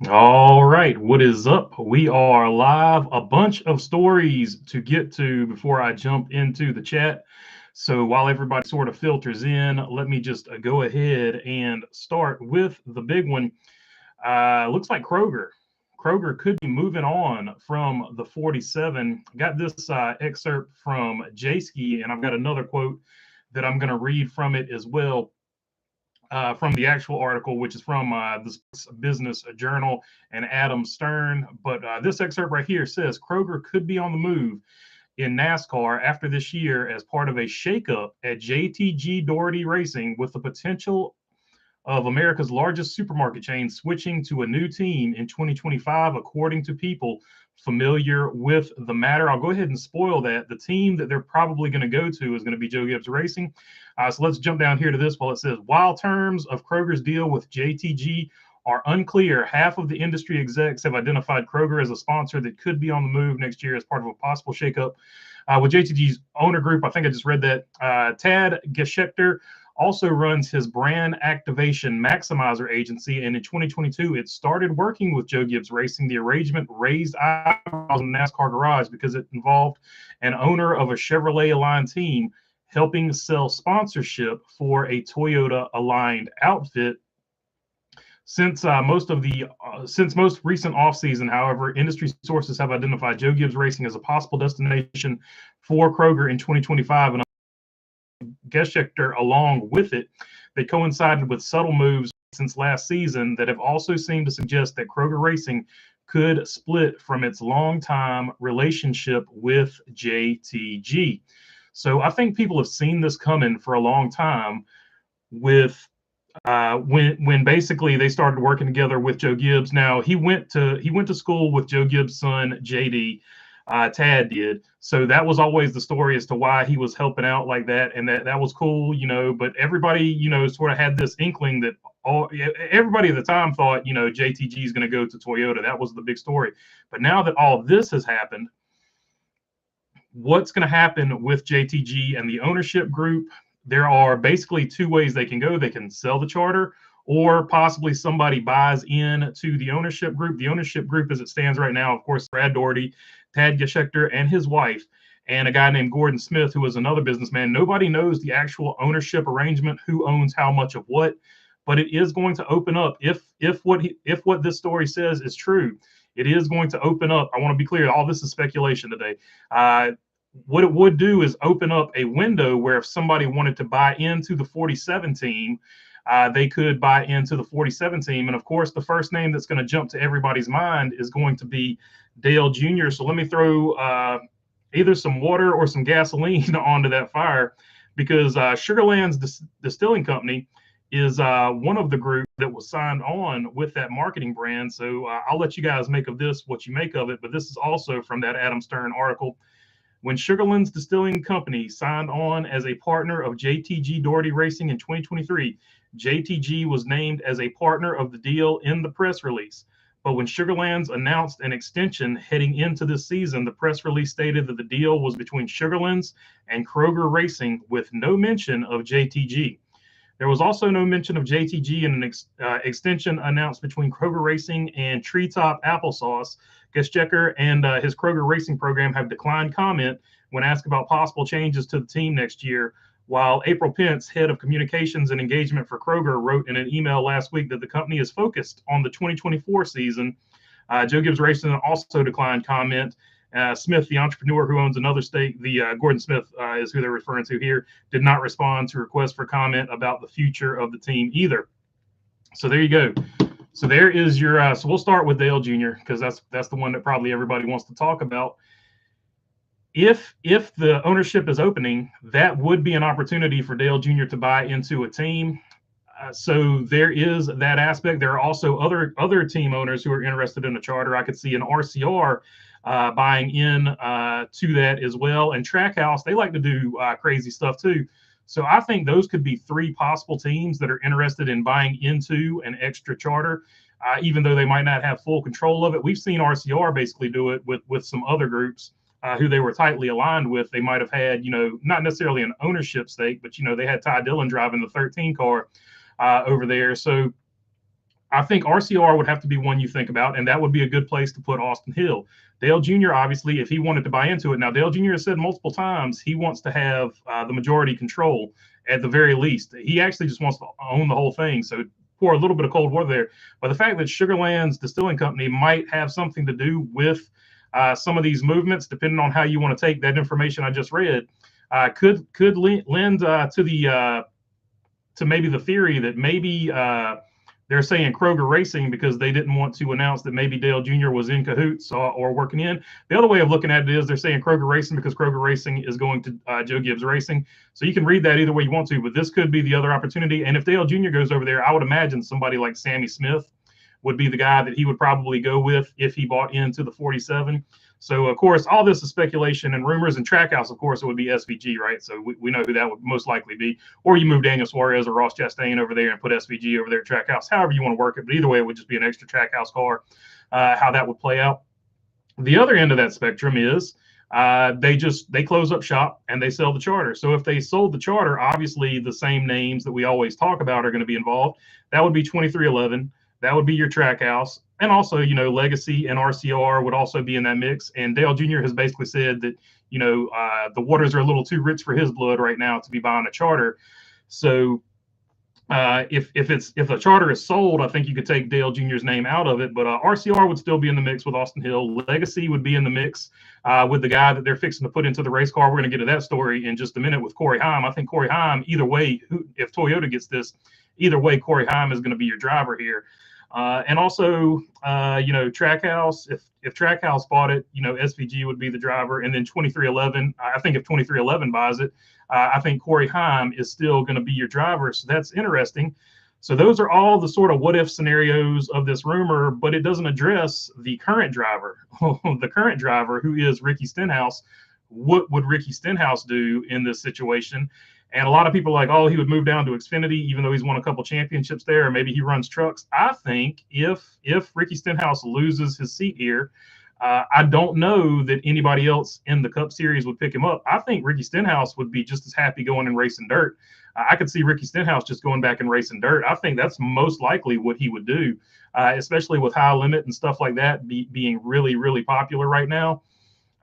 All right, what is up? We are live. A bunch of stories to get to before I jump into the chat. So while everybody sort of filters in, let me just go ahead and start with the big one. Looks like Kroger. Kroger could be moving on from the 47. Got this excerpt from J-Ski, and I've got another quote that I'm going to read from it as well, from the actual article, which is from the Business Journal and Adam Stern. But this excerpt right here says Kroger could be on the move in NASCAR after this year as part of a shakeup at JTG Doherty Racing, with the potential of America's largest supermarket chain switching to a new team in 2025, according to people familiar with the matter. I'll go ahead and spoil that. The team that they're probably going to go to is going to be Joe Gibbs Racing. So let's jump down here to this while it says, while terms of Kroger's deal with JTG are unclear, half of the industry execs have identified Kroger as a sponsor that could be on the move next year as part of a possible shakeup with JTG's owner group. I think I just read that. Tad Geschecter also runs his brand activation maximizer agency, and in 2022 it started working with Joe Gibbs Racing. The arrangement raised eyebrows in the NASCAR garage because it involved an owner of a Chevrolet aligned team helping sell sponsorship for a Toyota aligned outfit. Since most recent offseason, however, industry sources have identified Joe Gibbs Racing as a possible destination for Kroger in 2025, and Geschecter along with it. They coincided with subtle moves since last season that have also seemed to suggest that Kroger Racing could split from its longtime relationship with JTG. So I think people have seen this coming for a long time, with when basically they started working together with Joe Gibbs. Now he went to school with Joe Gibbs' son JD. Tad did. So that was always the story as to why he was helping out like that, and that was cool, But everybody, sort of had this inkling that everybody at the time thought, JTG is going to go to Toyota. That was the big story. But now that all this has happened, what's going to happen with JTG and the ownership group? There are basically two ways they can go. They can sell the charter, or possibly somebody buys in to the ownership group. The ownership group, as it stands right now, of course, Brad Doherty, Tad Geschecter, and his wife, and a guy named Gordon Smith, who is another businessman. Nobody knows the actual ownership arrangement, who owns how much of what, but it is going to open up, if what this story says is true. It is going to open up. I want to be clear, all this is speculation today. What it would do is open up a window where if somebody wanted to buy into the 47 team, they could buy into the 47 team. And of course, the first name that's going to jump to everybody's mind is going to be Dale Jr. So let me throw either some water or some gasoline onto that fire, because Sugarland's Distilling Company is one of the group that was signed on with that marketing brand. So I'll let you guys make of this what you make of it. But this is also from that Adam Stern article. When Sugarland's Distilling Company signed on as a partner of JTG Doherty Racing in 2023, JTG was named as a partner of the deal in the press release. But when Sugarland's announced an extension heading into this season, the press release stated that the deal was between Sugarland's and Kroger Racing, with no mention of JTG. There was also no mention of JTG in an extension announced between Kroger Racing and Treetop Applesauce. Geschecter and his Kroger Racing program have declined comment when asked about possible changes to the team next year, while April Pence, head of communications and engagement for Kroger, wrote in an email last week that the company is focused on the 2024 season. Joe Gibbs Racing also declined comment. Smith, the entrepreneur who owns another stake, Gordon Smith is who they're referring to here, did not respond to requests for comment about the future of the team either. So there you go. So there is your. So we'll start with Dale Jr., because that's the one that probably everybody wants to talk about. If the ownership is opening, that would be an opportunity for Dale Jr. to buy into a team. So there is that aspect. There are also other team owners who are interested in a charter. I could see an RCR buying in to that as well. And Trackhouse, they like to do crazy stuff too. So I think those could be three possible teams that are interested in buying into an extra charter, even though they might not have full control of it. We've seen RCR basically do it with some other groups who they were tightly aligned with. They might have had, not necessarily an ownership stake, but, they had Ty Dillon driving the 13 car over there. So I think RCR would have to be one you think about, and that would be a good place to put Austin Hill. Dale Jr., obviously, if he wanted to buy into it. Now, Dale Jr. has said multiple times he wants to have the majority control at the very least. He actually just wants to own the whole thing. So pour a little bit of cold water there. But the fact that Sugarlands Distilling Company might have something to do with some of these movements, depending on how you want to take that information I just read, could lend to maybe the theory that maybe they're saying Kroger Racing because they didn't want to announce that maybe Dale Jr. was in cahoots or working in. The other way of looking at it is they're saying Kroger Racing because Kroger Racing is going to Joe Gibbs Racing. So you can read that either way you want to, but this could be the other opportunity. And if Dale Jr. goes over there, I would imagine somebody like Sammy Smith would be the guy that he would probably go with if he bought into the 47. So, of course, all this is speculation and rumors. And Trackhouse, of course, it would be SVG, right? So we know who that would most likely be. Or you move Daniel Suarez or Ross Chastain over there and put SVG over there at Trackhouse, however you want to work it. But either way, it would just be an extra Trackhouse car, how that would play out. The other end of that spectrum is they close up shop and they sell the charter. So if they sold the charter, obviously the same names that we always talk about are going to be involved. That would be 2311. That would be your Trackhouse. And also, Legacy and RCR would also be in that mix. And Dale Jr. has basically said that, the waters are a little too rich for his blood right now to be buying a charter. So if the charter is sold, I think you could take Dale Jr.'s name out of it. But RCR would still be in the mix with Austin Hill. Legacy would be in the mix with the guy that they're fixing to put into the race car. We're going to get to that story in just a minute with Corey Heim. I think Corey Heim, either way, if Toyota gets this, either way, Corey Heim is going to be your driver here. And also, Trackhouse, if Trackhouse bought it, SVG would be the driver. And then 2311, I think if 2311 buys it, I think Corey Heim is still going to be your driver. So that's interesting. So those are all the sort of what if scenarios of this rumor, but it doesn't address the current driver, the current driver who is Ricky Stenhouse. What would Ricky Stenhouse do in this situation? And a lot of people are like, oh, he would move down to Xfinity, even though he's won a couple championships there, or maybe he runs trucks. I think if Ricky Stenhouse loses his seat here, I don't know that anybody else in the Cup Series would pick him up. I think Ricky Stenhouse would be just as happy going and racing dirt. I could see Ricky Stenhouse just going back and racing dirt. I think that's most likely what he would do, especially with high limit and stuff like that being really, really popular right now.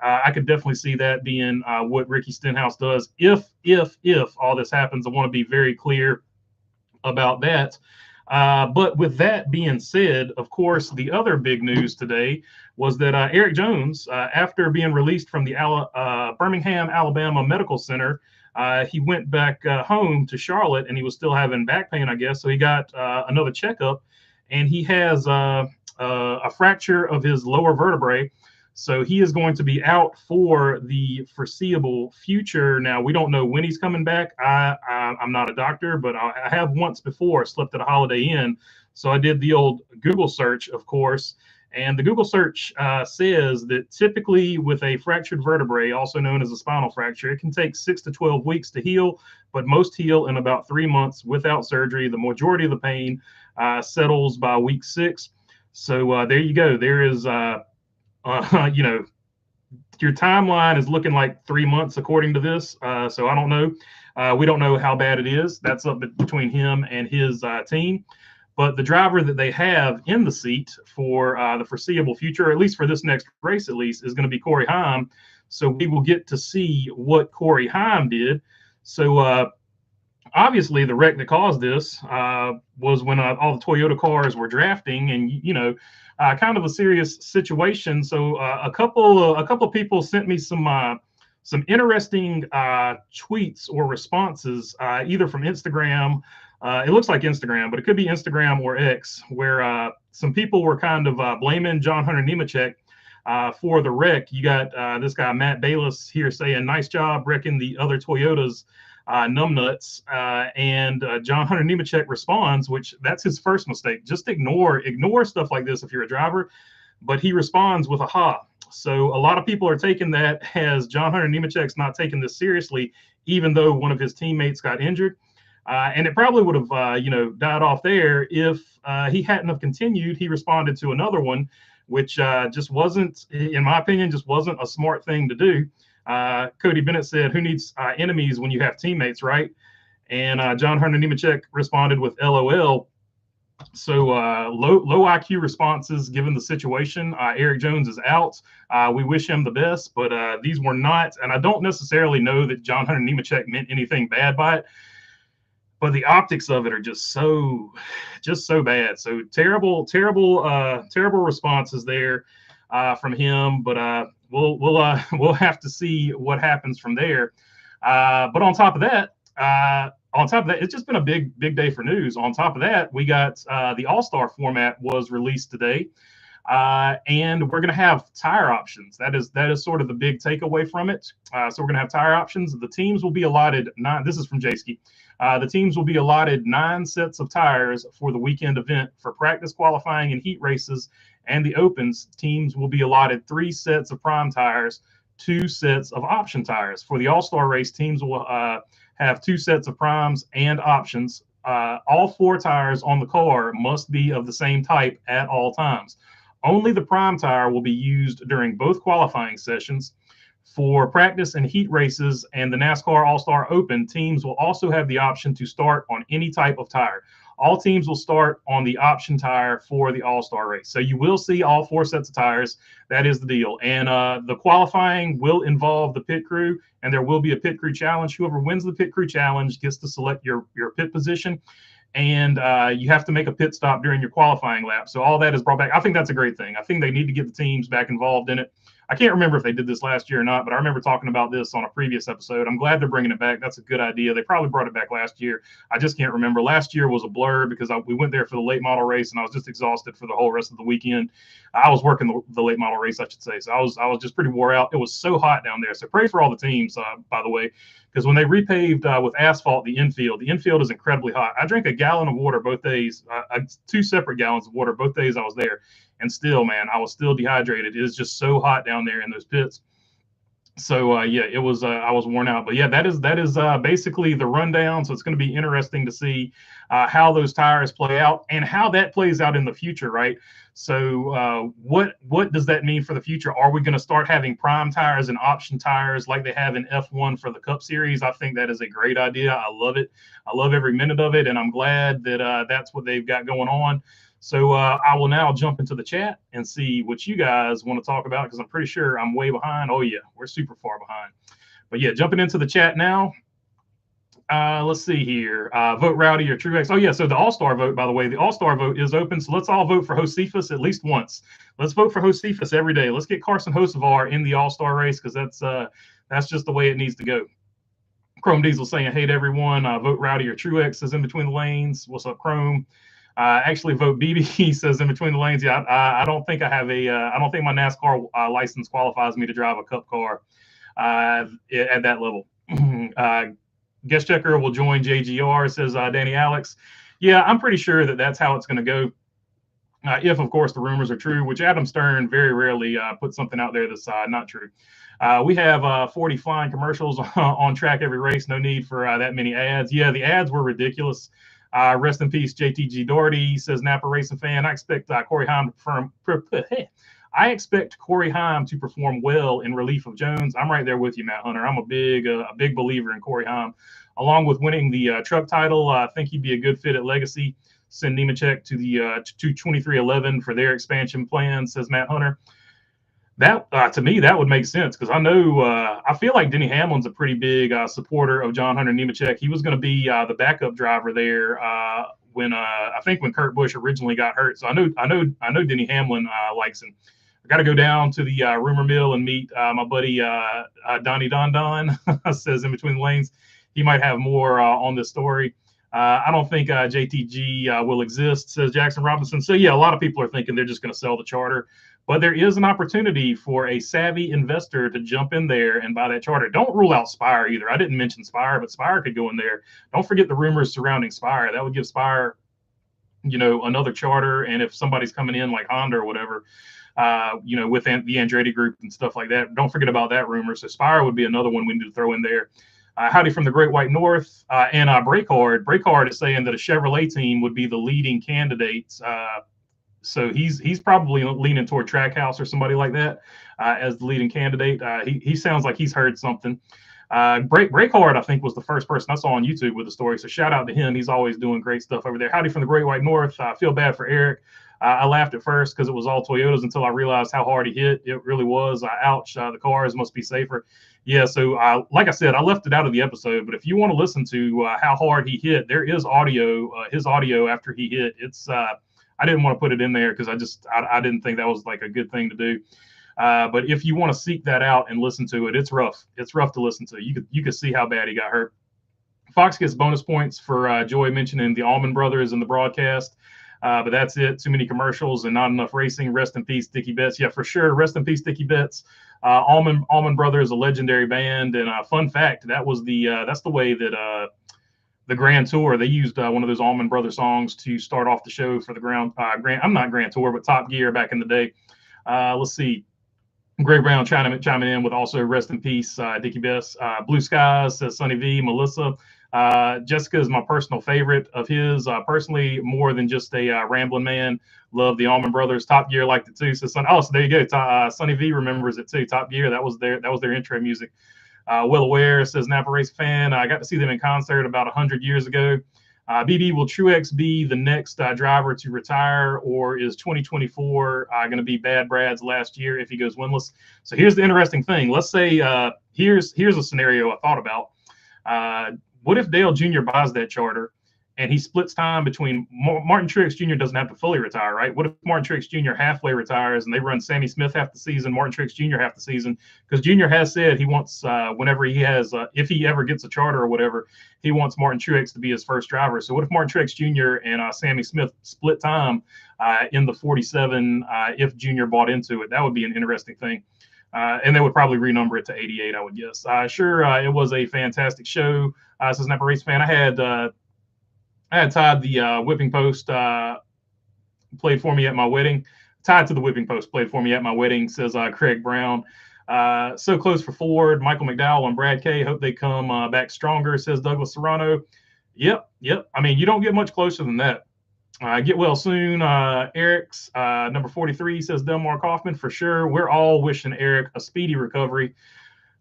I could definitely see that being what Ricky Stenhouse does if all this happens. I want to be very clear about that. But with that being said, of course, the other big news today was that Eric Jones, after being released from the Birmingham, Alabama Medical Center, he went back home to Charlotte, and he was still having back pain, I guess. So he got another checkup, and he has a fracture of his lower vertebrae. So he is going to be out for the foreseeable future. Now, we don't know when he's coming back. I'm not a doctor, but I have once before slept at a Holiday Inn. So I did the old Google search, of course. And the Google search says that typically with a fractured vertebrae, also known as a spinal fracture, it can take 6 to 12 weeks to heal, but most heal in about 3 months without surgery. The majority of the pain settles by week 6. So there you go. There is... your timeline is looking like 3 months according to this. So I don't know. We don't know how bad it is. That's up between him and his team. But the driver that they have in the seat for the foreseeable future, at least for this next race, at least, is going to be Corey Heim. So we will get to see what Corey Heim did. So obviously the wreck that caused this was when all the Toyota cars were drafting, and kind of a serious situation. So a couple of people sent me some interesting tweets or responses, either from Instagram. It looks like Instagram, but it could be Instagram or X, where some people were kind of blaming John Hunter Nemechek for the wreck. You got this guy Matt Bayless here saying, "Nice job wrecking the other Toyotas, numbnuts." And John Hunter Nemechek responds, which that's his first mistake. Just ignore stuff like this if you're a driver. But he responds with a ha. So a lot of people are taking that as John Hunter Nemechek's not taking this seriously, even though one of his teammates got injured. And it probably would have, died off there if he hadn't have continued. He responded to another one, which just wasn't, in my opinion, just wasn't a smart thing to do. Cody Bennett said, "Who needs enemies when you have teammates, right?" And John Hunter Nemechek responded with LOL. So low IQ responses given the situation. Eric Jones is out. We wish him the best, but these were not, and I don't necessarily know that John Hunter Nemechek meant anything bad by it, but the optics of it are just so bad. So terrible responses there from him. But we'll have to see what happens from there. But on top of that, it's just been a big day for news. On top of that, we got the All-Star format was released today. And we're going to have tire options. That is sort of the big takeaway from it. So we're going to have tire options. The teams will be allotted nine. This is from Jayski. The teams will be allotted 9 sets of tires for the weekend event. For practice, qualifying, and heat races and the opens, teams will be allotted 3 sets of prime tires, 2 sets of option tires. For the All-Star race, teams will have 2 sets of primes and options. All 4 tires on the car must be of the same type at all times. Only the prime tire will be used during both qualifying sessions. For practice and heat races and the NASCAR All-Star Open, teams will also have the option to start on any type of tire. All teams will start on the option tire for the All-Star race. So you will see all 4 sets of tires. That is the deal. And the qualifying will involve the pit crew, and there will be a pit crew challenge. Whoever wins the pit crew challenge gets to select your pit position. And you have to make a pit stop during your qualifying lap. So all that is brought back. I think that's a great thing. I think they need to get the teams back involved in it. I can't remember if they did this last year or not, but I remember talking about this on a previous episode. I'm glad they're bringing it back. That's a good idea. They probably brought it back last year. I just can't remember. Last year was a blur because we went there for the late model race, and I was just exhausted for the whole rest of the weekend. I was working the late model race, I should say. So I was just pretty wore out. It was so hot down there. So pray for all the teams, by the way, because when they repaved with asphalt the infield is incredibly hot. I drank a gallon of water both days, 2 separate gallons of water both days I was there. And still, man, I was still dehydrated. It is just so hot down there in those pits. So yeah, it was. I was worn out. But yeah, that is basically the rundown. So it's going to be interesting to see how those tires play out and how that plays out in the future, right? So what does that mean for the future? Are we going to start having prime tires and option tires like they have in F1 for the Cup Series? I think that is a great idea. I love it. I love every minute of it, and I'm glad that that's what they've got going on. So I will now jump into the chat and see what you guys want to talk about, because I'm pretty sure I'm way behind. Oh, yeah, we're super far behind. But yeah, jumping into the chat now. Let's see here. Vote Rowdy or Truex. Oh, yeah, so the All-Star vote, by the way, the All-Star vote is open. So let's all vote for Josephus at least once. Let's vote for Josephus every day. Let's get Carson Hocevar in the All-Star race, because that's just the way it needs to go. Chrome Diesel saying, hey, everyone, vote Rowdy or Truex says in between the lanes. What's up, Chrome? Actually, vote BB says in between the lanes. Yeah, I don't think I have I don't think my NASCAR license qualifies me to drive a Cup car at that level. Guest checker will join JGR, says Danny Alex. Yeah, I'm pretty sure that's how it's going to go. If, of course, the rumors are true, which Adam Stern very rarely puts something out there that's not true. We have 40 flying commercials on track every race. No need for that many ads. Yeah, the ads were ridiculous. Rest in peace, JTG Doherty, says Napa Racing fan. I expect Corey Heim to perform. I expect Corey Heim to perform well in relief of Jones. I'm right there with you, Matt Hunter. I'm a big believer in Corey Heim. Along with winning the truck title, I think he'd be a good fit at Legacy. Send Nemechek to the to 2311 for their expansion plans, says Matt Hunter. That to me, that would make sense, because I know I feel like Denny Hamlin's a pretty big supporter of John Hunter Nemechek. He was going to be the backup driver there when I think when Kurt Busch originally got hurt. So I know Denny Hamlin likes him. I got to go down to the rumor mill and meet my buddy Donnie Don Don says in between the lanes. He might have more on this story. I don't think JTG will exist, says Jackson Robinson. So yeah, a lot of people are thinking they're just going to sell the charter. But there is an opportunity for a savvy investor to jump in there and buy that charter. Don't rule out Spire either. I didn't mention Spire, but Spire could go in there. Don't forget the rumors surrounding Spire. That would give Spire, another charter. And if somebody's coming in like Honda or whatever, with the Andretti group and stuff like that, don't forget about that rumor. So Spire would be another one we need to throw in there. Howdy from the Great White North. And Breakard is saying that a Chevrolet team would be the leading candidates. So he's probably leaning toward Trackhouse or somebody like that as the leading candidate. He sounds like he's heard something. Breakhard, I think, was the first person I saw on YouTube with the story. So shout out to him. He's always doing great stuff over there. Howdy from the Great White North. I feel bad for Eric. I laughed at first because it was all Toyotas until I realized how hard he hit. It really was. Ouch. The cars must be safer. Yeah. So like I said, I left it out of the episode, but if you want to listen to how hard he hit, there is audio, his audio after he hit. It's I didn't want to put it in there because I didn't think that was like a good thing to do. But if you want to seek that out and listen to it, it's rough. It's rough to listen to. You could see how bad he got hurt. Fox gets bonus points for Joy mentioning the Allman Brothers in the broadcast. But that's it. Too many commercials and not enough racing. Rest in peace, Dickie Betts. Yeah, for sure. Rest in peace, Dickie Betts. Allman Brothers, a legendary band. And fun fact, that's the way that the Grand Tour, they used one of those Allman Brothers songs to start off the show for the I'm not Grand Tour, but Top Gear back in the day. Let's see. Greg Brown chiming in with also rest in peace, Dickie Betts. Blue Skies says Sonny V. Melissa. Jessica is my personal favorite of his. Personally, more than just a rambling man. Love the Allman Brothers. Top Gear liked it too. So so there you go. Sonny V remembers it too. Top Gear, that was their intro music. Well Aware says Napa Race fan. I got to see them in concert about 100 years ago. BB, will Truex be the next driver to retire, or is 2024 going to be Bad Brad's last year if he goes winless? So here's the interesting thing. Let's say here's a scenario I thought about. What if Dale Jr. buys that charter and he splits time between Martin Truex Jr. doesn't have to fully retire, right? What if Martin Truex Jr. halfway retires and they run Sammy Smith half the season, Martin Truex Jr. half the season? Because Jr. has said he wants, whenever he has, if he ever gets a charter or whatever, he wants Martin Truex to be his first driver. So what if Martin Truex Jr. and Sammy Smith split time in the 47 if Jr. bought into it? That would be an interesting thing. And they would probably renumber it to 88, I would guess. Sure, it was a fantastic show. Says Napa Race fan. I had Todd, the whipping post, played for me at my wedding. Tied to the whipping post, played for me at my wedding, says Craig Brown. So close for Ford, Michael McDowell, and Brad K. Hope they come back stronger, says Douglas Serrano. Yep. I mean, you don't get much closer than that. Get well soon. Eric's number 43 says Delmar Kaufman. For sure. We're all wishing Eric a speedy recovery.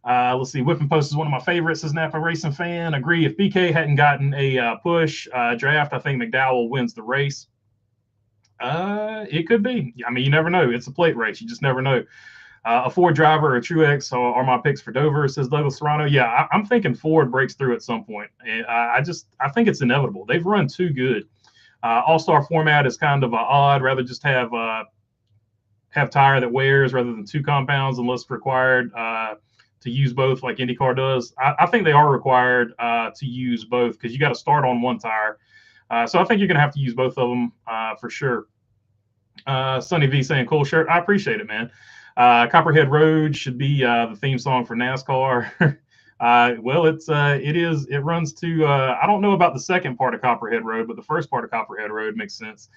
Let's see. Whipping Post is one of my favorites, says Napa Racing fan. Agree. If BK hadn't gotten a push draft, I think McDowell wins the race. It could be. I mean, you never know. It's a plate race. You just never know. A Ford driver or a Truex are my picks for Dover, says Douglas Serrano. Yeah, I'm thinking Ford breaks through at some point. And I think it's inevitable. They've run too good. All-star format is kind of odd. Rather just have tire that wears rather than two compounds unless required to use both like IndyCar does. I think they are required to use both because you got to start on one tire. So I think you're going to have to use both of them for sure. Sonny V saying cool shirt. I appreciate it, man. Copperhead Road should be the theme song for NASCAR. Well, it runs to, I don't know about the second part of Copperhead Road, but the first part of Copperhead Road makes sense.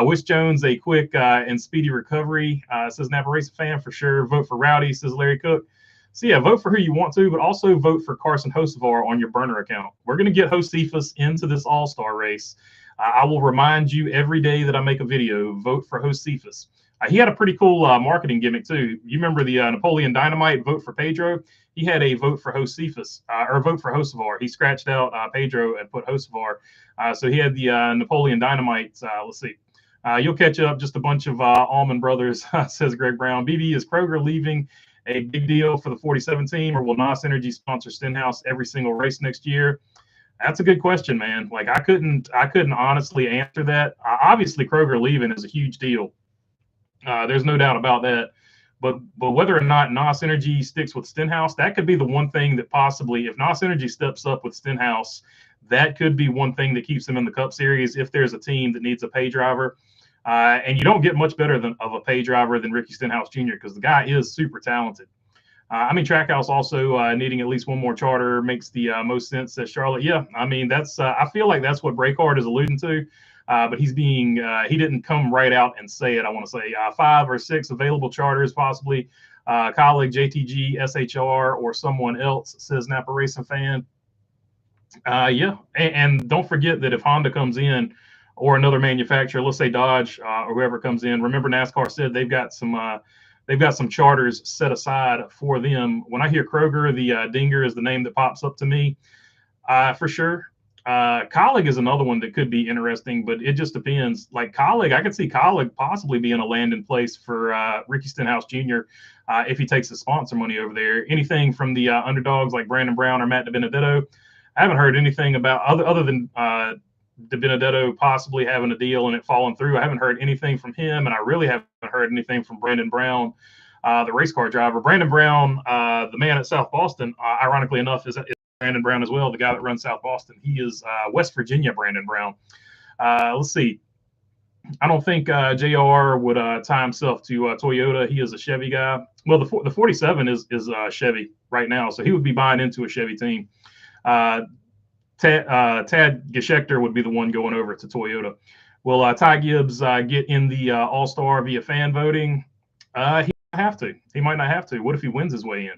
Wish Jones a quick and speedy recovery, says Napa Racing fan for sure. Vote for Rowdy, says Larry Cook. So yeah, vote for who you want to, but also vote for Carson Hocevar on your burner account. We're going to get Josephus into this all-star race. I will remind you every day that I make a video, vote for Josephus. He had a pretty cool marketing gimmick too. You remember the Napoleon Dynamite vote for Pedro? He had a vote for Josephus or vote for Hocevar. He scratched out Pedro and put Josevar. So he had the Napoleon Dynamite. Let's see. You'll catch up. Just a bunch of Allman Brothers, says Greg Brown. BB, is Kroger leaving a big deal for the 47 team, or will NOS Energy sponsor Stenhouse every single race next year? That's a good question, man. Like I couldn't honestly answer that. Obviously, Kroger leaving is a huge deal. There's no doubt about that. But whether or not NOS Energy sticks with Stenhouse, that could be the one thing that possibly, if NOS Energy steps up with Stenhouse, that could be one thing that keeps them in the Cup Series if there's a team that needs a pay driver. And you don't get much better of a pay driver than Ricky Stenhouse Jr. because the guy is super talented. I mean, Trackhouse also needing at least one more charter makes the most sense, says Charlotte. Yeah, I mean, that's I feel like that's what Breakard is alluding to. But he didn't come right out and say it. I want to say 5 or 6 available charters, possibly colleague, JTG, SHR, or someone else, says Napa Racing fan. Yeah, and don't forget that if Honda comes in or another manufacturer, let's say Dodge or whoever comes in, remember NASCAR said they've got some they've got some charters set aside for them. When I hear Kroger, the Dinger is the name that pops up to me for sure. Colleague is another one that could be interesting, but it just depends. Like Colleague, I could see Colleague possibly being a landing place for Ricky Stenhouse Jr. If he takes the sponsor money over there. Anything from the underdogs like Brandon Brown or Matt DiBenedetto, I haven't heard anything about other than DiBenedetto possibly having a deal and it falling through. I haven't heard anything from him, and I really haven't heard anything from Brandon Brown, the race car driver. Brandon Brown, the man at South Boston, ironically enough, is Brandon Brown as well, the guy that runs South Boston. He is West Virginia Brandon Brown. Let's see. I don't think JR would tie himself to Toyota. He is a Chevy guy. Well, the 47 is Chevy right now, so he would be buying into a Chevy team. Tad Geschecter would be the one going over to Toyota. Will Ty Gibbs get in the All-Star via fan voting? He might have to. He might not have to. What if he wins his way in?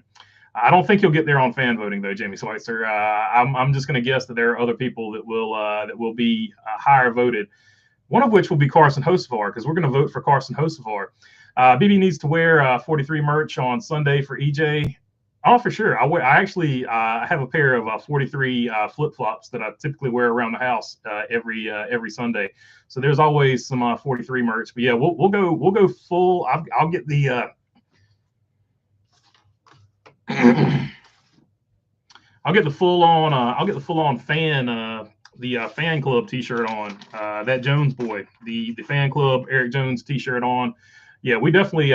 I don't think he'll get there on fan voting, though, Jamie Schweitzer. I'm just going to guess that there are other people that will be higher voted. One of which will be Carson Hocevar, because we're going to vote for Carson Hocevar. BB needs to wear 43 merch on Sunday for EJ. Oh, for sure. I actually have a pair of 43 flip flops that I typically wear around the house every Sunday. So there's always some 43 merch. But yeah, we'll go full. I'll get the. I'll get the full on fan fan club T-shirt on. That Jones boy, the fan club Eric Jones T-shirt on. Yeah, we definitely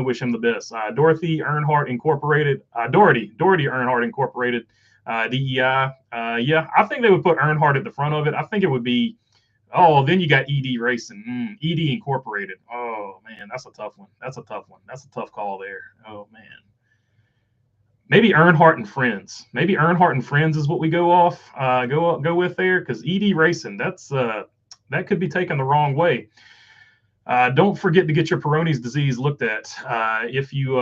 wish him the best. Dorothy Earnhardt Incorporated, Doherty Earnhardt Incorporated, DEI. Yeah, I think they would put Earnhardt at the front of it. I think it would be. Oh, then you got ED Racing, ED Incorporated. Oh man, that's a tough one. That's a tough call there. Oh man. Maybe Earnhardt and Friends. Maybe Earnhardt and Friends is what we go with there, because ED Racing, that could be taken the wrong way. Don't forget to get your Peyronie's disease looked at. If you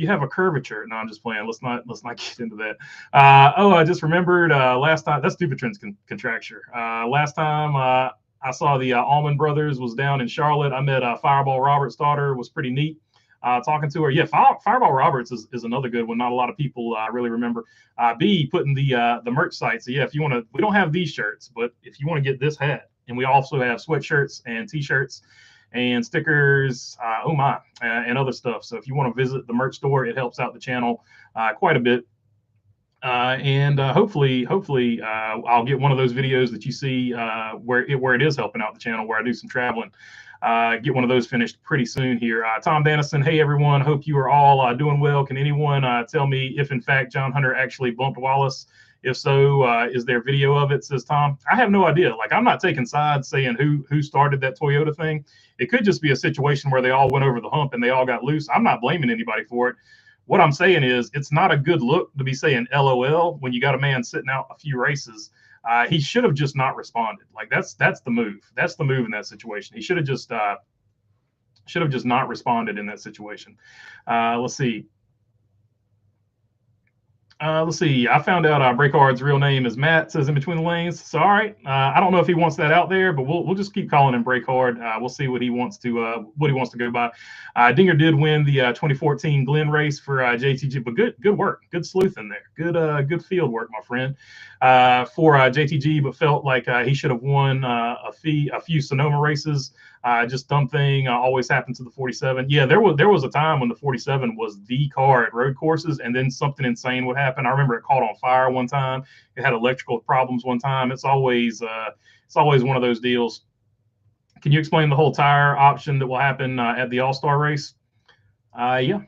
have a curvature. No, I'm just playing. Let's not get into that. I just remembered last time. That's Dupuytren's contracture. Last time I saw the Allman Brothers was down in Charlotte. I met Fireball Roberts' daughter. Was pretty neat. Talking to her. Yeah, Fireball Roberts is another good one. Not a lot of people really remember. B, putting the merch site. So yeah, if you want to, we don't have these shirts, but if you want to get this hat, and we also have sweatshirts and T-shirts and stickers, and other stuff. So if you want to visit the merch store, it helps out the channel quite a bit. And hopefully, I'll get one of those videos that you see where it is helping out the channel, where I do some traveling. Get one of those finished pretty soon here. Tom Dannison, hey everyone, hope you are all doing well. Can anyone tell me if in fact John Hunter actually bumped Wallace? If so, is there video of it? Says Tom. I have no idea. Like, I'm not taking sides saying who started that Toyota thing. It could just be a situation where they all went over the hump and they all got loose. I'm not blaming anybody for it. What I'm saying is it's not a good look to be saying LOL when you got a man sitting out a few races. He should have just not responded. Like that's the move. That's the move in that situation. He should have just not responded in that situation. Let's see. I found out Breakard's real name is Matt. Says in between the lanes. So all right. I don't know if he wants that out there, but we'll just keep calling him Breakard. We'll see what he wants to go by. Dinger did win the 2014 Glen race for JTG, but good work, good sleuthing there, good field work, my friend, for JTG. But felt like he should have won a few Sonoma races. Just dumb thing always happened to the 47. Yeah, there was a time when the 47 was the car at road courses, and then something insane would happen. I remember it caught on fire one time. It had electrical problems one time. It's always one of those deals. Can you explain the whole tire option that will happen at the All-Star race? Yeah.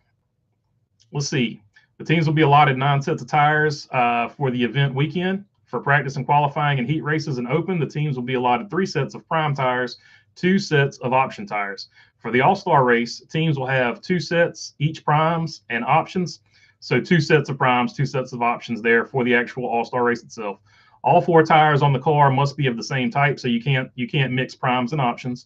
Let's see. The teams will be allotted 9 sets of tires for the event weekend. For practice and qualifying and heat races and open, the teams will be allotted 3 sets of prime tires, 2 sets of option tires. For the All-Star race, teams will have 2 sets, each primes and options. So 2 sets of primes, 2 sets of options there for the actual All-Star race itself. All 4 tires on the car must be of the same type, so you can't mix primes and options.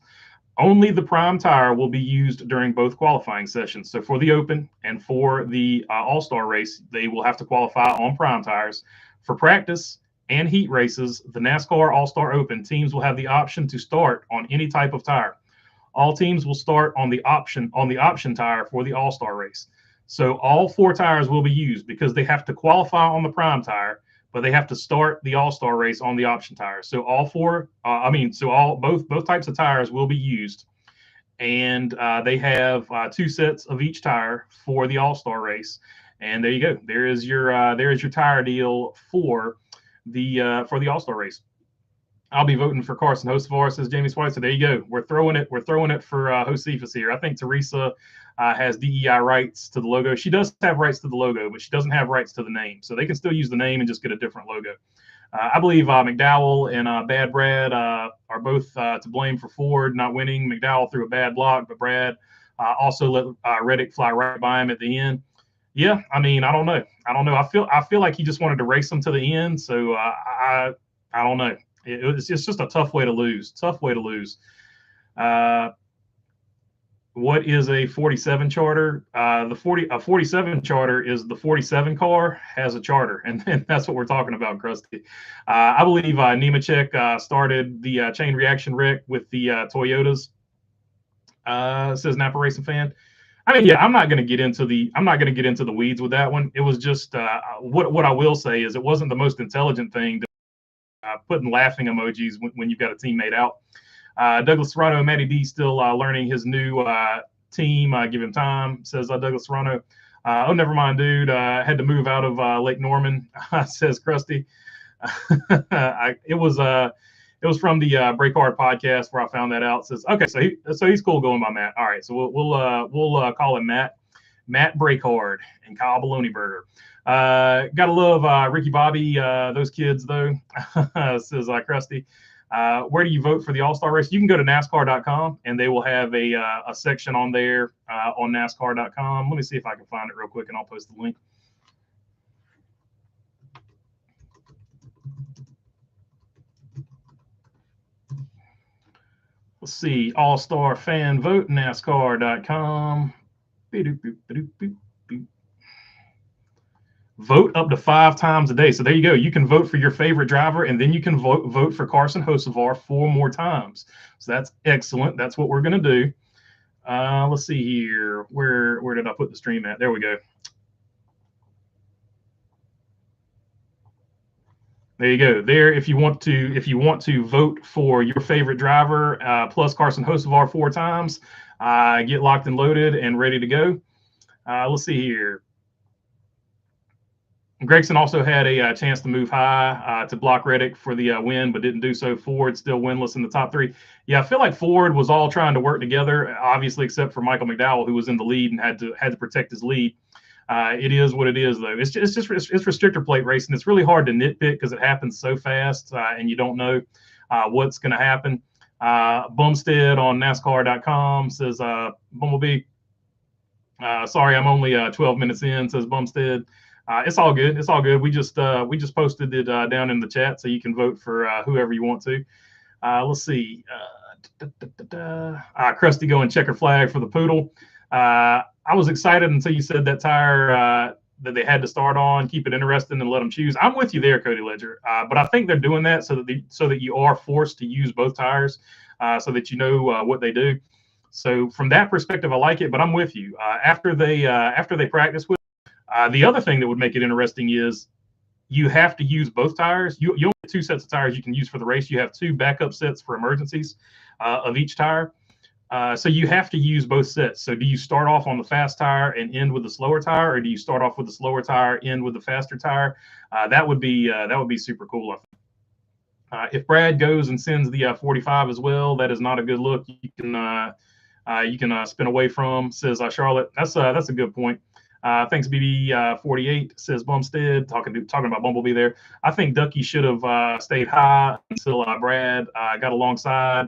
Only the prime tire will be used during both qualifying sessions. So for the Open and for the All-Star race, they will have to qualify on prime tires. For practice and heat races, the NASCAR All-Star Open teams will have the option to start on any type of tire. all teams will start on the option tire for the All-Star race. So all 4 tires will be used because they have to qualify on the prime tire, but they have to start the All-Star race on the option tire. So all 4, both types of tires will be used, and they have 2 sets of each tire for the All-Star race. And there you go. There is your tire deal for the All-Star race. I'll be voting for Carson Hocevar, says Jamie Schweitzer. There you go. We're throwing it for Josephus here. I think Teresa has DEI rights to the logo. She does have rights to the logo, but she doesn't have rights to the name. So they can still use the name and just get a different logo. I believe McDowell and Bad Brad are both to blame for Ford not winning. McDowell threw a bad block, but Brad also let Reddick fly right by him at the end. Yeah, I mean, I don't know. I feel like he just wanted to race them to the end. So I don't know. It's just a tough way to lose. What is a 47 charter? A 47 charter is the 47 car has a charter, and that's what we're talking about, Krusty. I believe Nemechek started the chain reaction wreck with the Toyotas. Says Napa Racing Fan. I mean, yeah, I'm not going to get into the weeds with that one. It was just what I will say is it wasn't the most intelligent thing to putting laughing emojis when you've got a teammate out. Douglas Serrano, Matty D still learning his new team. Give him time, says Douglas Serrano. Oh, never mind, dude. Had to move out of Lake Norman, says Krusty. It was from the Break Hard podcast where I found that out. Says okay, so he's cool going by Matt. All right, so we'll call him Matt Break Hard and Kyle Baloney Burger. Gotta love Ricky Bobby, those kids though, says Krusty. Where do you vote for the All-Star race? You can go to NASCAR.com and they will have a section on there on NASCAR.com. Let me see if I can find it real quick and I'll post the link. Let's see, All-Star fan vote, NASCAR.com. Vote up to 5 times a day. So there you go. You can vote for your favorite driver, and then you can vote for Carson Hocevar 4 more times. So that's excellent. That's what we're going to do. Let's see here. Where did I put the stream at? There we go. There you go. There, if you want to vote for your favorite driver plus Carson Hocevar 4 times, get locked and loaded and ready to go. Let's see here. Gregson also had a chance to move high to block Reddick for the win, but didn't do so. Ford still winless in the top 3. Yeah, I feel like Ford was all trying to work together, obviously, except for Michael McDowell, who was in the lead and had to protect his lead. It is what it is, though. It's restrictor plate racing. It's really hard to nitpick because it happens so fast, and you don't know what's going to happen. Bumstead on NASCAR.com says Bumblebee. Sorry, I'm only 12 minutes in, says Bumstead. It's all good. It's all good. We just posted it down in the chat, so you can vote for whoever you want to. Let's see. Krusty going checker flag for the Poodle. I was excited until you said that tire that they had to start on. Keep it interesting and let them choose. I'm with you there, Cody Ledger. But I think they're doing that so that you are forced to use both tires, so that you know what they do. So from that perspective, I like it. But I'm with you. After they practice with. The other thing that would make it interesting is you have to use both tires. You only have 2 sets of tires you can use for the race. You have 2 backup sets for emergencies of each tire. So you have to use both sets. So do you start off on the fast tire and end with the slower tire, or do you start off with the slower tire, end with the faster tire? That would be super cool, I think. If Brad goes and sends the 45 as well, that is not a good look. You can spin away from, says Charlotte. That's a good point. Thanks, BB48, says Bumstead, talking about Bumblebee there. I think Ducky should have stayed high until Brad got alongside,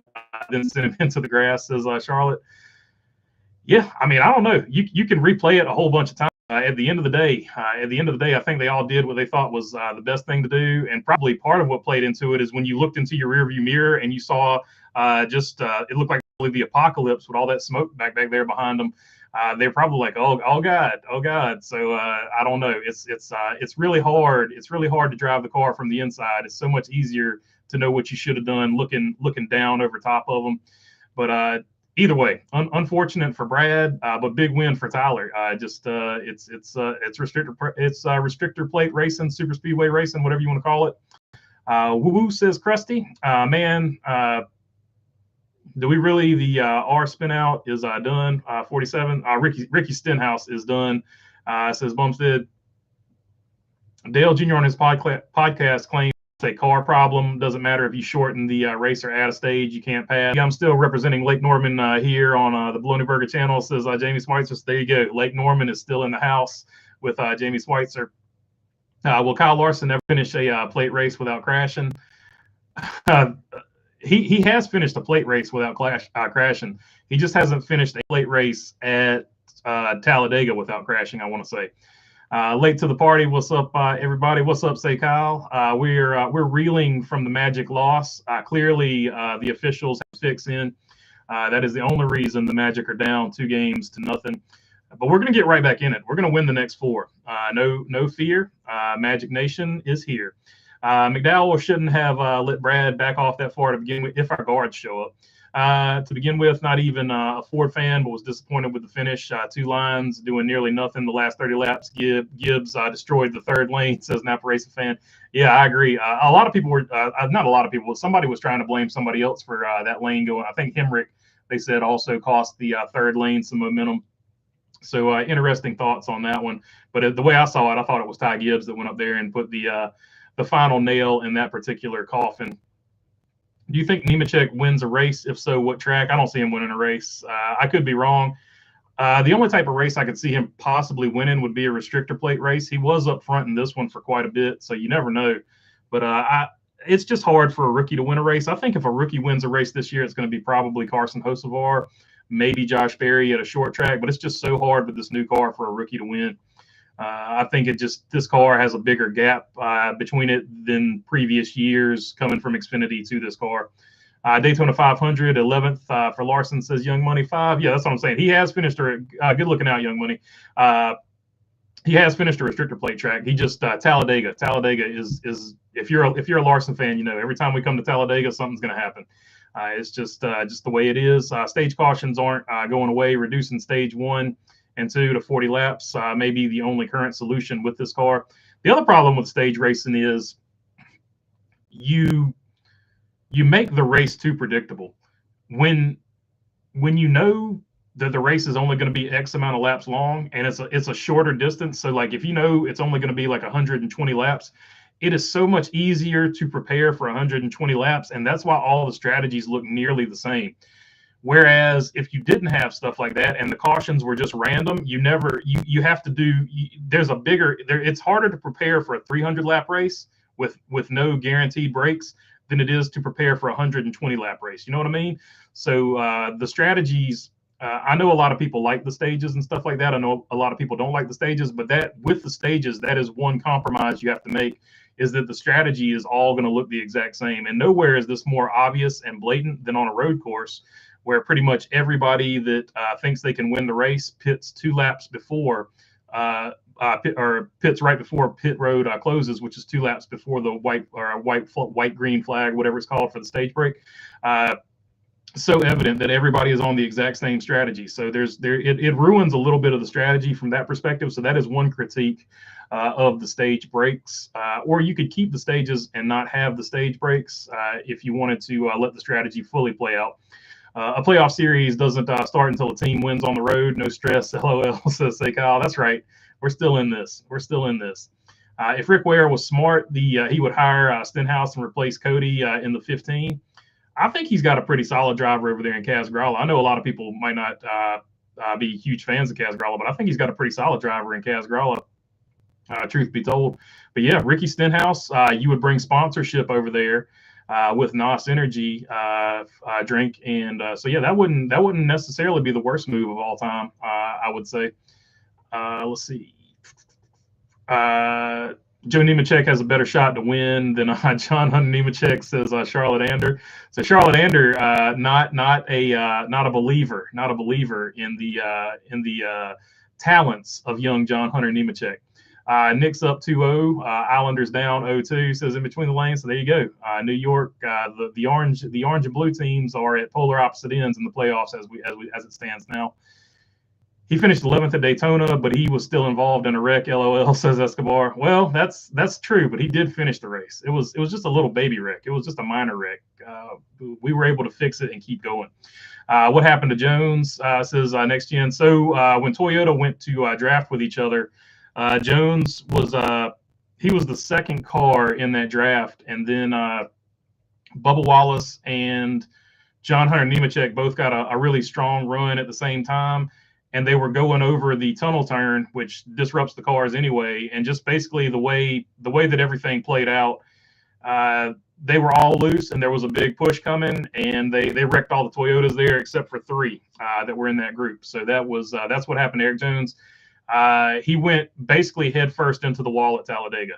then sent him into the grass, says Charlotte. Yeah, I mean, I don't know. You can replay it a whole bunch of times. At the end of the day, I think they all did what they thought was the best thing to do. And probably part of what played into it is when you looked into your rearview mirror and you saw it looked like the apocalypse with all that smoke back there behind them. They're probably like, oh God. So I don't know. It's really hard. It's really hard to drive the car from the inside. It's so much easier to know what you should have done looking down over top of them. But either way, unfortunate for Brad, but big win for Tyler. It's restrictor plate racing, super speedway racing, whatever you want to call it. Woo woo, says Krusty. Man, do we really? The R spin out is done. 47. Ricky Stenhouse is done. Says Bumstead. Dale Jr. on his podcast claims a car problem. Doesn't matter if you shorten the race or add a stage, you can't pass. I'm still representing Lake Norman here on the Bologna Burger channel, says Jamie Schweitzer. So there you go. Lake Norman is still in the house with Jamie Schweitzer. Will Kyle Larson never finish a plate race without crashing? He has finished a plate race without crashing. He just hasn't finished a plate race at Talladega without crashing, I want to say. Late to the party. What's up, everybody? What's up, say Kyle? We're reeling from the Magic loss. Clearly, the officials have fixed in. That is the only reason the Magic are down 2-0. But we're going to get right back in it. We're going to win the next 4. No fear. Magic Nation is here. McDowell shouldn't have let Brad back off that far to begin with if our guards show up. To begin with, not even a Ford fan, but was disappointed with the finish. 2 lines, doing nearly nothing the last 30 laps. Gibbs destroyed the 3rd lane, says Napa Racing fan. Yeah, I agree. A lot of people were, not a lot of people, somebody was trying to blame somebody else for that lane going. I think Hemrick, they said, also cost the 3rd lane some momentum. So interesting thoughts on that one. But the way I saw it, I thought it was Ty Gibbs that went up there and put the final nail in that particular coffin. Do you think Nemechek wins a race? If so, what track? I don't see him winning a race. I could be wrong. The only type of race I could see him possibly winning would be a restrictor plate race. He was up front in this one for quite a bit, so you never know. But it's just hard for a rookie to win a race. I think if a rookie wins a race this year, it's going to be probably Carson Hocevar, maybe Josh Berry at a short track. But it's just so hard with this new car for a rookie to win. I think this car has a bigger gap between it than previous years coming from Xfinity to this car. Daytona 500, 11th for Larson, says Young Money 5. Yeah, that's what I'm saying. He has finished good looking out, Young Money. He has finished a restrictor plate track. He just Talladega. Talladega is if you're a Larson fan, you know every time we come to Talladega, something's going to happen. It's just the way it is. Stage cautions aren't going away, reducing stage 1 and 2 to 40 laps may be the only current solution with this car. The other problem with stage racing is you make the race too predictable. When you know that the race is only going to be X amount of laps long and it's a shorter distance, so like if you know it's only going to be like 120 laps, it is so much easier to prepare for 120 laps, and that's why all the strategies look nearly the same. Whereas if you didn't have stuff like that and the cautions were just random, you have to do, it's harder to prepare for a 300 lap race with no guaranteed breaks than it is to prepare for a 120 lap race. You know what I mean? So the strategies, I know a lot of people like the stages and stuff like that. I know a lot of people don't like the stages, but with the stages, that is one compromise you have to make, is that the strategy is all going to look the exact same. And nowhere is this more obvious and blatant than on a road course, where pretty much everybody that thinks they can win the race pits 2 laps before pits right before pit road closes, which is 2 laps before the white green flag, whatever it's called, for the stage break. So evident that everybody is on the exact same strategy. So it ruins a little bit of the strategy from that perspective. So that is one critique of the stage breaks. Or you could keep the stages and not have the stage breaks if you wanted to let the strategy fully play out. A playoff series doesn't start until the team wins on the road. No stress. LOL, says Say Kyle. That's right. We're still in this. If Rick Ware was smart, he would hire Stenhouse and replace Cody in the 15. I think he's got a pretty solid driver over there in Kaz Grala. I know a lot of people might not be huge fans of Kaz Grala, but I think he's got a pretty solid driver in Kaz Grala, truth be told. But yeah, Ricky Stenhouse, you would bring sponsorship over there with NOS Energy drink. And so, yeah, that wouldn't necessarily be the worst move of all time, I would say. Let's see. Joe Nemechek has a better shot to win than John Hunter Nemechek, says Charlotte Ander. So Charlotte Ander, not a believer in the talents of young John Hunter Nemechek. Knicks up 2-0. Islanders down 0-2. Says in between the lanes. So there you go. New York, the orange and blue teams are at polar opposite ends in the playoffs as it stands now. He finished 11th at Daytona, but he was still involved in a wreck. LOL, says Escobar. Well, that's true, but he did finish the race. It was just a little baby wreck. It was just a minor wreck. We were able to fix it and keep going. What happened to Jones? Says Next Gen. So when Toyota went to draft with each other, Jones was he was the second car in that draft, and then Bubba Wallace and John Hunter Nemechek both got a really strong run at the same time. And they were going over the tunnel turn, which disrupts the cars anyway. And just basically the way that everything played out, they were all loose, and there was a big push coming, and they wrecked all the Toyotas there except for 3 that were in that group. So that's what happened to Eric Jones. He went basically head first into the wall at Talladega.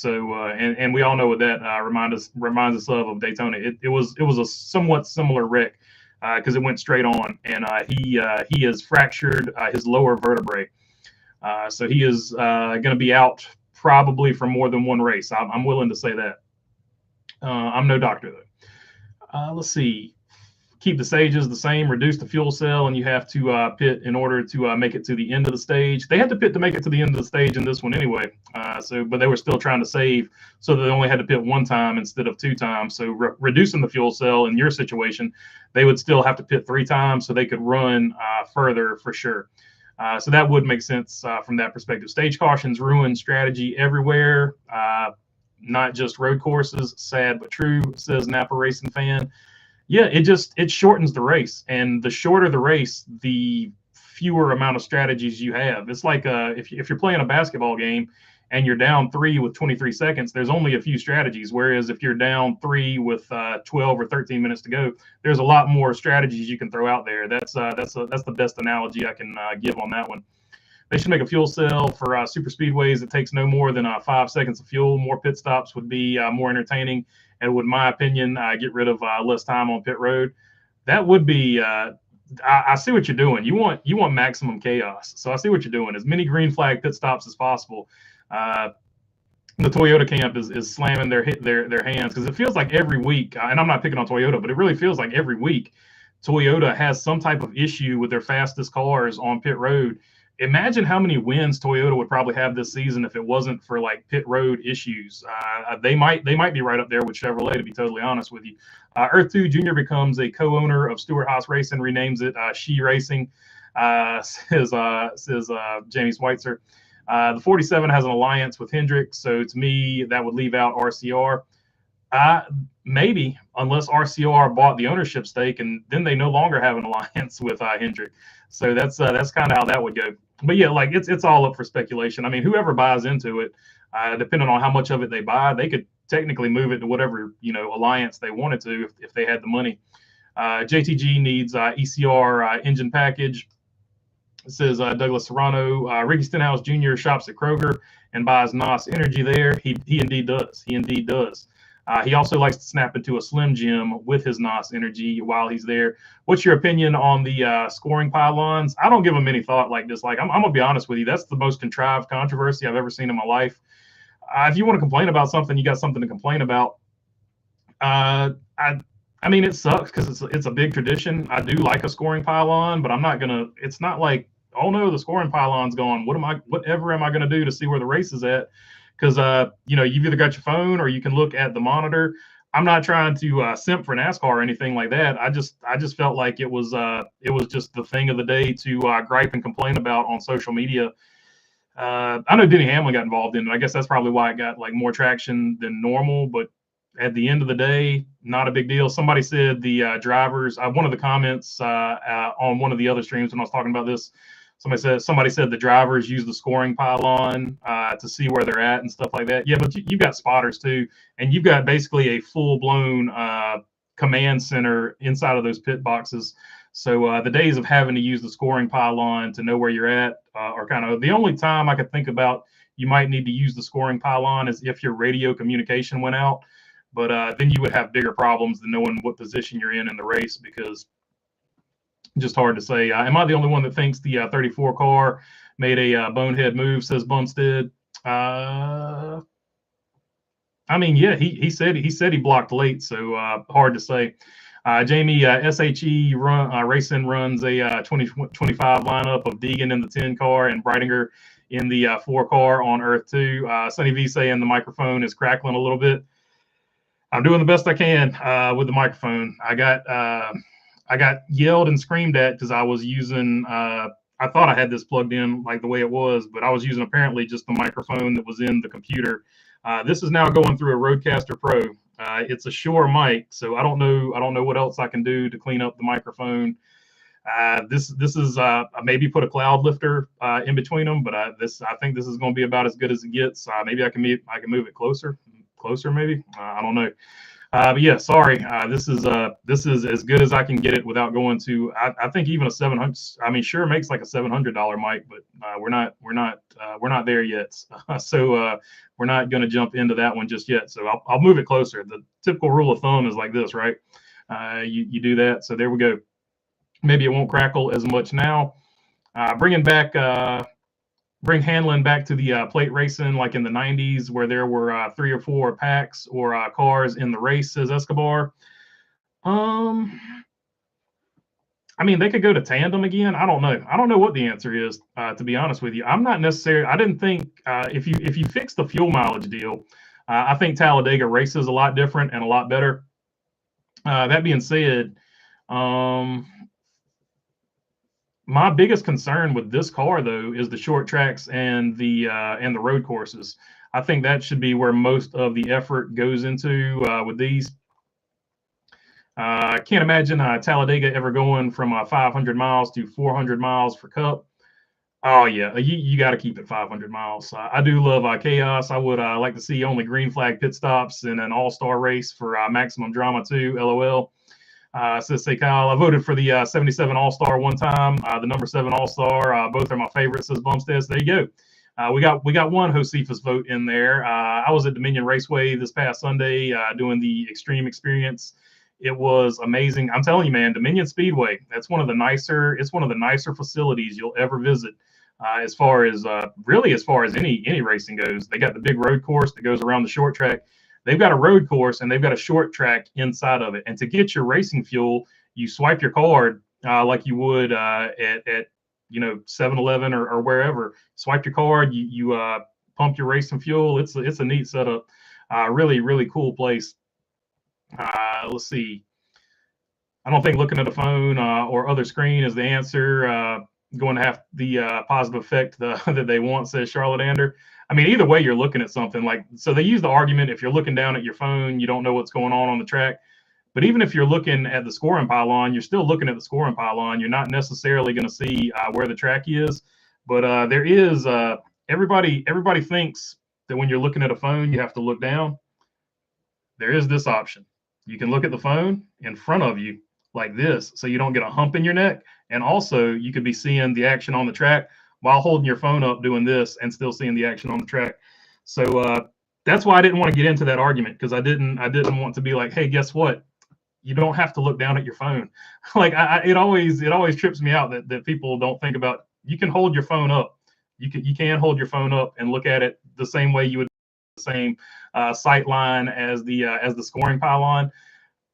And we all know what that reminds us of Daytona. It was a somewhat similar wreck. Because it went straight on, and he has fractured his lower vertebrae, so he is going to be out probably for more than one race. I'm willing to say that. I'm no doctor though. Let's see. Keep the stages the same, reduce the fuel cell, and you have to pit in order to make it to the end of the stage. They had to pit to make it to the end of the stage in this one anyway. But they were still trying to save, so they only had to pit 1 time instead of 2 times. So reducing the fuel cell in your situation, they would still have to pit 3 times so they could run further for sure. So that would make sense from that perspective. Stage cautions ruin strategy everywhere, not just road courses. Sad but true, says Napa Racing Fan. Yeah, it shortens the race, and the shorter the race, the fewer amount of strategies you have. It's like if you're playing a basketball game and you're down 3 with 23 seconds, there's only a few strategies. Whereas if you're down 3 with 12 or 13 minutes to go, there's a lot more strategies you can throw out there. That's the best analogy I can give on that one. They should make a fuel cell for super speedways. It takes no more than 5 seconds of fuel. More pit stops would be more entertaining, and would, in my opinion, get rid of less time on pit road. That would be. I see what you're doing. You want maximum chaos. So I see what you're doing. As many green flag pit stops as possible. The Toyota camp is slamming their hands, because it feels like every week, and I'm not picking on Toyota, but it really feels like every week Toyota has some type of issue with their fastest cars on pit road. Imagine how many wins Toyota would probably have this season if it wasn't for like pit road issues. They might be right up there with Chevrolet, to be totally honest with you. Earth 2 Jr. becomes a co-owner of Stewart Haas Racing, renames it She Racing, says Jamie Schweitzer. The 47 has an alliance with Hendrick, so to me that would leave out RCR. Maybe, unless RCR bought the ownership stake, and then they no longer have an alliance with Hendrick. So that's kind of how that would go. But yeah, like it's all up for speculation. I mean, whoever buys into it, depending on how much of it they buy, they could technically move it to whatever alliance they wanted to if they had the money. JTG needs ECR engine package. It says Douglas Serrano. Ricky Stenhouse Jr. shops at Kroger and buys NOS Energy there. He indeed does. He indeed does. He also likes to snap into a Slim Jim with his NOS Energy while he's there. What's your opinion on the scoring pylons? I don't give them any thought like this. Like, I'm going to be honest with you. That's the most contrived controversy I've ever seen in my life. If you want to complain about something, you got something to complain about. I mean, it sucks because it's a big tradition. I do like a scoring pylon, but I'm not going to – it's not like, oh, no, the scoring pylon's gone. Whatever am I going to do to see where the race is at? Because, you've either got your phone or you can look at the monitor. I'm not trying to simp for NASCAR or anything like that. I just felt like it was just the thing of the day to gripe and complain about on social media. I know Denny Hamlin got involved in it. I guess that's probably why it got like more traction than normal. But at the end of the day, not a big deal. Somebody said the drivers. One of the comments on one of the other streams when I was talking about this. Somebody said the drivers use the scoring pylon to see where they're at and stuff like that. Yeah, but you've got spotters too, and you've got basically a full-blown command center inside of those pit boxes. So the days of having to use the scoring pylon to know where you're at are kind of the only time I could think about you might need to use the scoring pylon is if your radio communication went out. But then you would have bigger problems than knowing what position you're in the race, because Just hard to say. Am I the only one that thinks the 34 car made a bonehead move? Says Bumstead. I mean, yeah, he said he blocked late, so hard to say. Jamie, SHE Racing runs a 2025 lineup of Deegan in the 10 car and Breitinger in the 4 car on Earth 2. Sonny V saying the microphone is crackling a little bit. I'm doing the best I can with the microphone. I got yelled and screamed at because I was using. I thought I had this plugged in like the way it was, but I was using apparently just the microphone that was in the computer. This is now going through a Rodecaster Pro. It's a Shure mic, so I don't know what else I can do to clean up the microphone. This is maybe put a cloud lifter in between them, but I think this is going to be about as good as it gets. Maybe I can move it closer maybe. I don't know. But yeah, sorry. This is as good as I can get it without going to. I think even a 700. I mean, sure makes like a $700 mic, but we're not there yet. So we're not going to jump into that one just yet. So I'll move it closer. The typical rule of thumb is like this, right? You do that. So there we go. Maybe it won't crackle as much now. Bring Hanlon back to the plate racing like in the 90s where there were 3 or 4 packs or cars in the race, says Escobar. I mean, they could go to tandem again. I don't know what the answer is, to be honest with you. I'm not necessarily, I didn't think if you fix the fuel mileage deal, I think Talladega races a lot different and a lot better. That being said, my biggest concern with this car, though, is the short tracks and the road courses. I think that should be where most of the effort goes into with these. I can't imagine Talladega ever going from 500 miles to 400 miles for Cup. Oh, yeah, you got to keep it 500 miles. I do love chaos. I would like to see only green flag pit stops in an all-star race for maximum drama, too, LOL. Says say Kyle, I voted for the 77 All-Star one time, the number 7 All-Star. Both are my favorites, says Bumstead. So there you go. We got one Josephus vote in there. I was at Dominion Raceway this past Sunday doing the Extreme Experience. It was amazing. I'm telling you, man, Dominion Speedway, it's one of the nicer facilities you'll ever visit. As far as any racing goes. They got the big road course that goes around the short track. They've got a road course and they've got a short track inside of it. And to get your racing fuel, you swipe your card like you would at 7-Eleven or wherever. Swipe your card, you pump your racing fuel. It's a neat setup. Really, really cool place. Let's see. I don't think looking at a phone or other screen is the answer. Going to have the positive effect that they want, says Charlotte Ander. I mean, either way, you're looking at something like, so they use the argument, if you're looking down at your phone, you don't know what's going on the track. But even if you're looking at the scoring pylon, you're still looking at the scoring pylon. You're not necessarily going to see where the track is. But there is, everybody thinks that when you're looking at a phone, you have to look down. There is this option. You can look at the phone in front of you like this, so you don't get a hump in your neck. And also, you could be seeing the action on the track while holding your phone up doing this and still seeing the action on the track. So that's why I didn't want to get into that argument, because I didn't want to be like, hey, guess what? You don't have to look down at your phone. Like it always trips me out that people don't think about, you can hold your phone up. You can hold your phone up and look at it the same way you would the same sight line as the scoring pylon.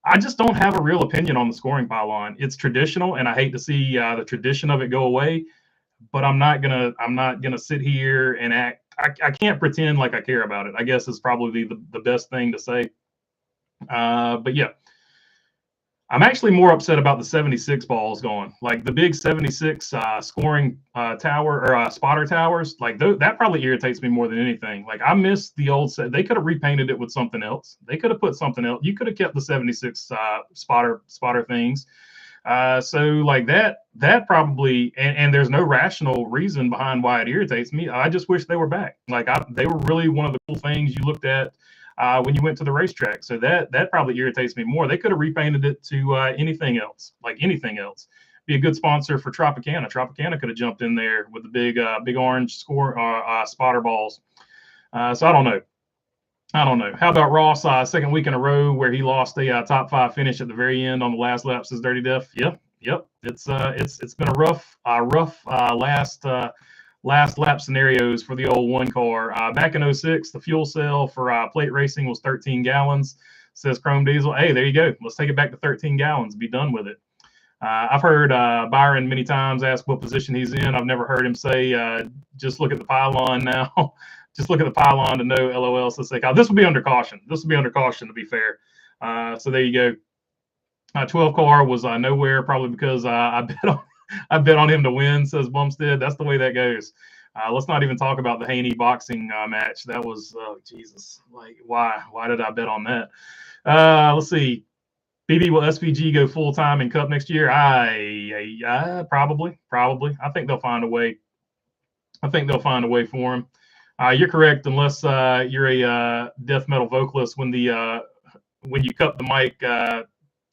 I just don't have a real opinion on the scoring pylon. It's traditional, and I hate to see the tradition of it go away. But I'm not gonna sit here and act. I can't pretend like I care about it, I guess is probably the best thing to say. But yeah, I'm actually more upset about the 76 balls gone. Like the big 76 scoring tower or spotter towers. Like that probably irritates me more than anything. Like I miss the old set. They could have repainted it with something else. They could have put something else. You could have kept the 76 spotter things. So like that probably, and there's no rational reason behind why it irritates me. I just wish they were back. Like they were really one of the cool things you looked at when you went to the racetrack. So that probably irritates me more. They could have repainted it to anything else, like anything else. Be a good sponsor for Tropicana. Tropicana could have jumped in there with the big orange spotter balls. So I don't know. How about Ross? Second week in a row where he lost a top 5 finish at the very end on the last lap, says Dirty Def. Yeah, Yep. It's been a rough last lap scenarios for the old one car. Back in '06, the fuel cell for plate racing was 13 gallons. Says Chrome Diesel. Hey, there you go. Let's take it back to 13 gallons. Be done with it. I've heard Byron many times ask what position he's in. I've never heard him say, just look at the pylon now. Just look at the pylon to know LOL. So say, this will be under caution. This will be under caution, to be fair. So there you go. 12 car was nowhere, probably because I bet on him to win, says Bumstead. That's the way that goes. Let's not even talk about the Haney boxing match. That was, Jesus. Like, why did I bet on that? Let's see. BB, will SVG go full time in Cup next year? Probably. I think they'll find a way. For him. You're correct, unless you're a death metal vocalist. When you cut the mic to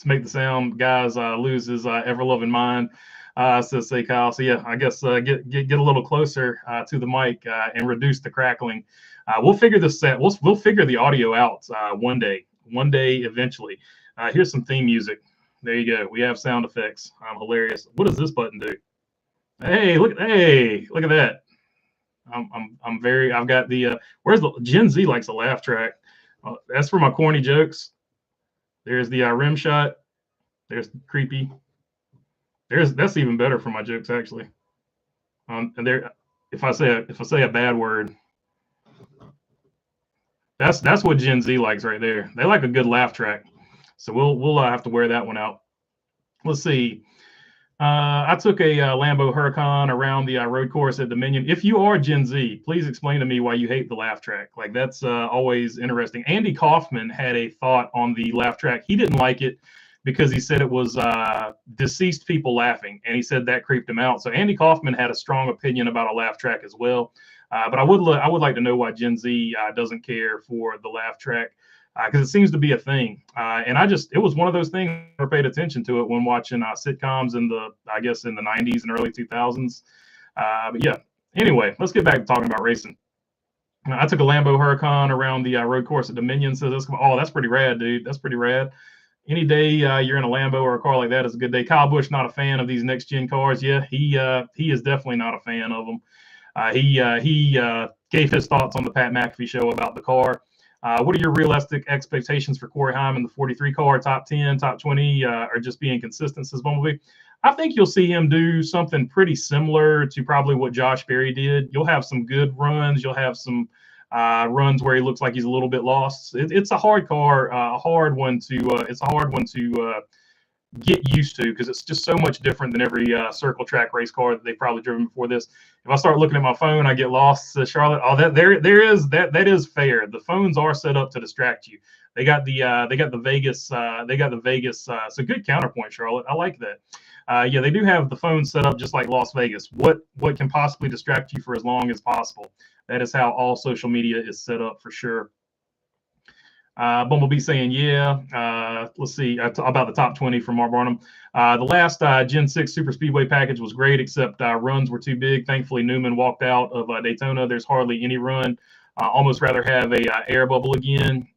make the sound, guys lose his ever loving mind. Says say Kyle. So yeah, I guess get a little closer to the mic and reduce the crackling. We'll figure this set. We'll figure the audio out one day eventually. Here's some theme music. There you go. We have sound effects. Hilarious. What does this button do? Hey, look at that. I've got the where's the Gen Z likes a laugh track. That's for my corny jokes. There's the rim shot. There's creepy. That's even better for my jokes actually. And there, if I say a bad word, that's what Gen Z likes right there. They like a good laugh track. So we'll have to wear that one out. Let's see. I took a Lambo Huracan around the road course at Dominion. If you are Gen Z, please explain to me why you hate the laugh track. Like, that's always interesting. Andy Kaufman had a thought on the laugh track. He didn't like it because he said it was deceased people laughing, and he said that creeped him out. So Andy Kaufman had a strong opinion about a laugh track as well. But I would like to know why Gen Z doesn't care for the laugh track. Because it seems to be a thing, and it was one of those things I never paid attention to it when watching sitcoms in the 90s and early 2000s. But yeah, anyway, let's get back to talking about racing. I took a Lambo Huracan around the road course at Dominion. So that's pretty rad, dude. That's pretty rad. Any day you're in a Lambo or a car like that is a good day. Kyle Busch, not a fan of these next gen cars. Yeah, he is definitely not a fan of them. He gave his thoughts on the Pat McAfee show about the car. What are your realistic expectations for Corey Heim in the 43 car, top 10, top 20, or just being consistent, says Bumblebee? I think you'll see him do something pretty similar to probably what Josh Berry did. You'll have some good runs. You'll have some runs where he looks like he's a little bit lost. It's a hard car, a hard one to get used to, because it's just so much different than every circle track race car that they've probably driven before this. If I start looking at my phone, I get lost. Charlotte, that is fair. The phones are set up to distract you. They got the Vegas. It's a good counterpoint, Charlotte. I like that. Yeah, they do have the phone set up just like Las Vegas. What can possibly distract you for as long as possible? That is how all social media is set up for sure. Bumblebee saying, yeah. Let's see about the top 20 from Mark Barnum. The last Gen 6 Super Speedway package was great, except runs were too big. Thankfully, Newman walked out of Daytona. There's hardly any run. Almost rather have a air bubble again,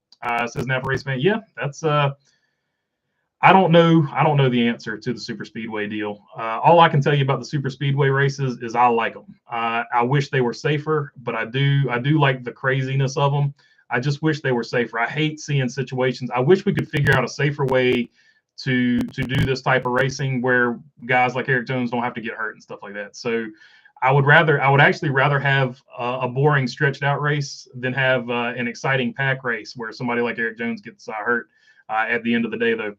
says Napa Race Fan. Yeah, that's I don't know the answer to the Super Speedway deal. All I can tell you about the Super Speedway races is I like them. I wish they were safer, but I do like the craziness of them. I just wish they were safer. I hate seeing situations. I wish we could figure out a safer way to do this type of racing where guys like Eric Jones don't have to get hurt and stuff like that. So I would actually rather have a boring stretched out race than have an exciting pack race where somebody like Eric Jones gets hurt at the end of the day, though.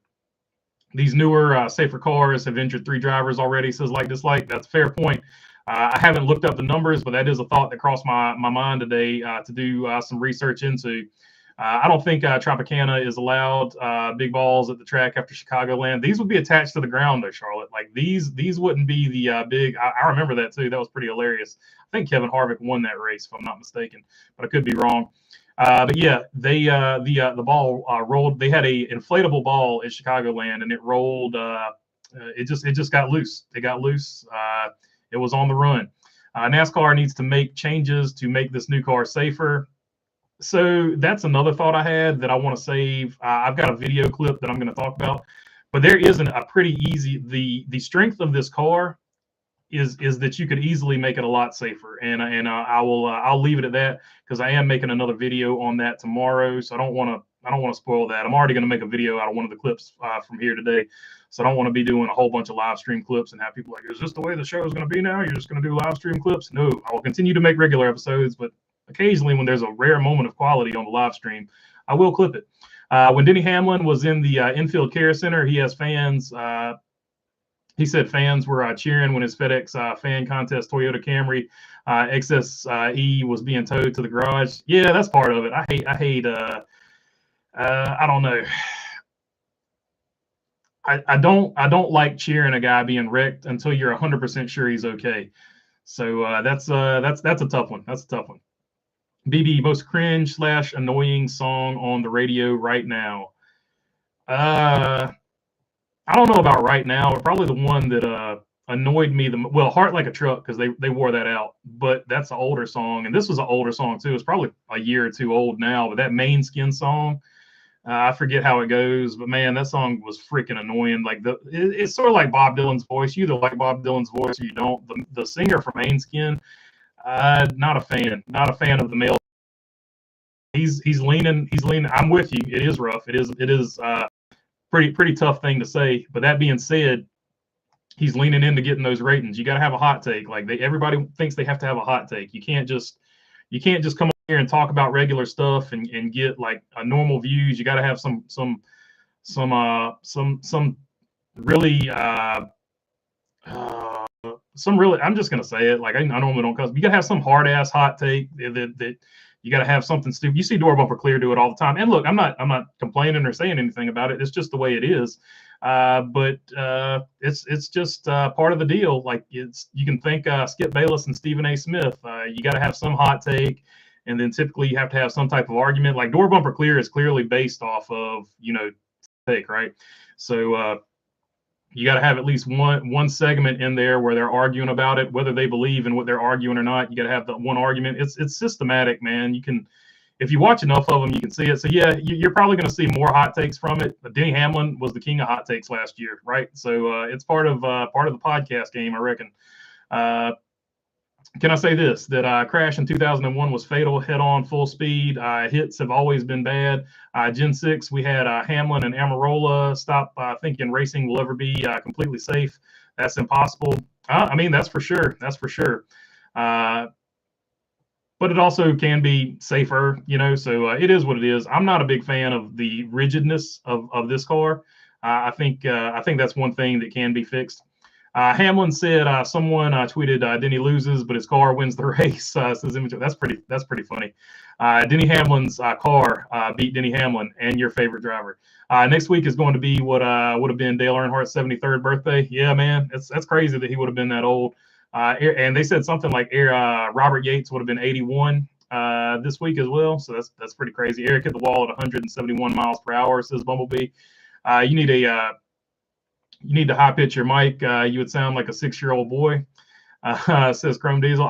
These newer, safer cars have injured 3 drivers already, says Like Dislike. That's a fair point. I haven't looked up the numbers, but that is a thought that crossed my mind today to do some research into. I don't think Tropicana is allowed big balls at the track after Chicagoland. These would be attached to the ground, though, Charlotte. Like these wouldn't be the big. I remember that too. That was pretty hilarious. I think Kevin Harvick won that race, if I'm not mistaken, but I could be wrong. But yeah, they the ball rolled. They had a inflatable ball at Chicagoland, and it rolled. It just got loose. It got loose. It was on the run. NASCAR needs to make changes to make this new car safer. So that's another thought I had that I want to save. I've got a video clip that I'm going to talk about, but there isn't a pretty easy. The strength of this car is that you could easily make it a lot safer, and I'll leave it at that, because I am making another video on that tomorrow, so I don't want to spoil that. I'm already going to make a video out of one of the clips from here today, so I don't want to be doing a whole bunch of live stream clips and have people like, is this the way the show is going to be now? You're just going to do live stream clips? No, I will continue to make regular episodes, but occasionally when there's a rare moment of quality on the live stream, I will clip it. When Denny Hamlin was in the infield care center, he has fans. He said fans were cheering when his FedEx fan contest Toyota Camry XSE was being towed to the garage. Yeah, that's part of it. I hate. I don't know. I don't like cheering a guy being wrecked until you're 100% sure he's okay. So that's a tough one. That's a tough one. BB, most cringe / annoying song on the radio right now. I don't know about right now, but probably the one that annoyed me well, Heart Like a Truck, because they wore that out, but that's an older song, and this was an older song too. It's probably a year or two old now, but that Main Skin song, I forget how it goes, but man, that song was freaking annoying. Like it's sort of like Bob Dylan's voice. You either like Bob Dylan's voice or you don't. The singer from Main Skin, not a fan of the male. He's leaning. I'm with you. It is rough. It is pretty tough thing to say. But that being said, he's leaning into getting those ratings. You got to have a hot take. Like everybody thinks they have to have a hot take. You can't just come up here and talk about regular stuff and get like a normal views. You got to have some really I'm just gonna say it. Like I normally don't cuss. You got to have some hard ass hot take that you got to have something stupid. You see Door Bumper Clear do it all the time. And look, I'm not complaining or saying anything about it. It's just the way it is. But it's just part of the deal. Like you can thank Skip Bayless and Stephen A. Smith. You got to have some hot take, and then typically you have to have some type of argument. Like Door Bumper Clear is clearly based off of take, right? So you got to have at least one segment in there where they're arguing about it, whether they believe in what they're arguing or not. You got to have the one argument. It's systematic, man. You can, if you watch enough of them, you can see it. So yeah, you're probably going to see more hot takes from it. But Denny Hamlin was the king of hot takes last year, right? So it's part of the podcast game, I reckon. Can I say this? That crash in 2001 was fatal, head-on, full speed. Hits have always been bad. Gen 6, we had Hamlin and Amarola. Stop thinking racing will ever be completely safe. That's impossible. I mean, that's for sure. That's for sure. But it also can be safer, so it is what it is. I'm not a big fan of the rigidness of this car. I think that's one thing that can be fixed. Hamlin said someone tweeted Denny loses, but his car wins the race. Says image. That's pretty funny. Denny Hamlin's car beat Denny Hamlin and your favorite driver. Next week is going to be what would have been Dale Earnhardt's 73rd birthday. Yeah, man, that's crazy that he would have been that old. And they said something like Robert Yates would have been 81 this week as well. So that's pretty crazy. Eric hit the wall at 171 miles per hour, says Bumblebee. You need to high pitch your mic. You would sound like a 6-year-old boy, says Chrome Diesel.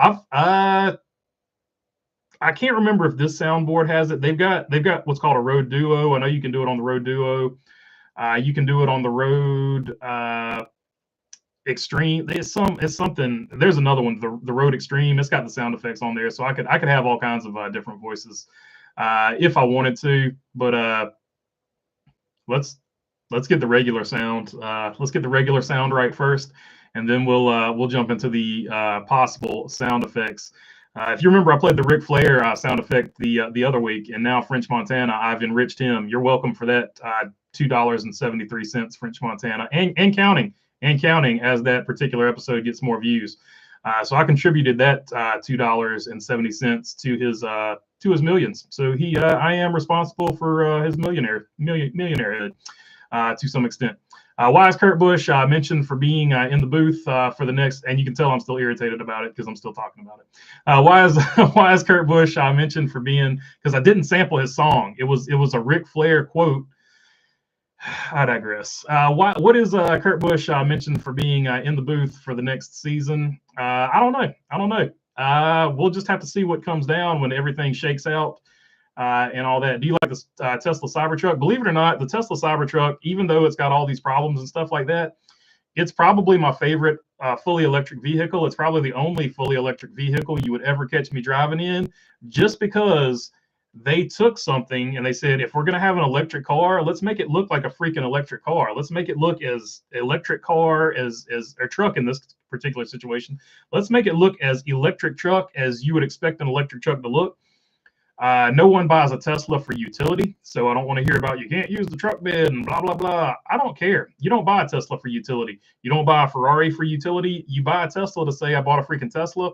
I can't remember if this soundboard has it. They've got what's called a Rode Duo. I know you can do it on the Rode Duo. You can do it on the Rode Extreme. It's something. There's another one, the Rode Extreme. It's got the sound effects on there, so I could have all kinds of different voices if I wanted to. But let's get the regular sound. Let's get the regular sound right first, and then we'll jump into the possible sound effects. If you remember, I played the Ric Flair sound effect the other week, and now French Montana, I've enriched him. You're welcome for that $2.73 French Montana, and counting as that particular episode gets more views. So I contributed that $2.70 to his millions. So I am responsible for his millionaire to some extent. Why is Kurt Busch mentioned for being in the booth for the next? And you can tell I'm still irritated about it because I'm still talking about it. Why is Kurt Busch mentioned for being? Because I didn't sample his song. It was a Ric Flair quote. I digress. What is Kurt Busch mentioned for being in the booth for the next season? I don't know. We'll just have to see what comes down when everything shakes out. and all that. Do you like the Tesla Cybertruck? Believe it or not, the Tesla Cybertruck, even though it's got all these problems and stuff like that, it's probably my favorite fully electric vehicle. It's probably the only fully electric vehicle you would ever catch me driving in, just because they took something and they said, if we're going to have an electric car, let's make it look like a freaking electric car. Let's make it look as electric car as a truck in this particular situation. Let's make it look as electric truck as you would expect an electric truck to look. No one buys a Tesla for utility, so I don't want to hear about you can't use the truck bed and blah, blah, blah. I don't care. You don't buy a Tesla for utility. You don't buy a Ferrari for utility. You buy a Tesla to say, I bought a freaking Tesla,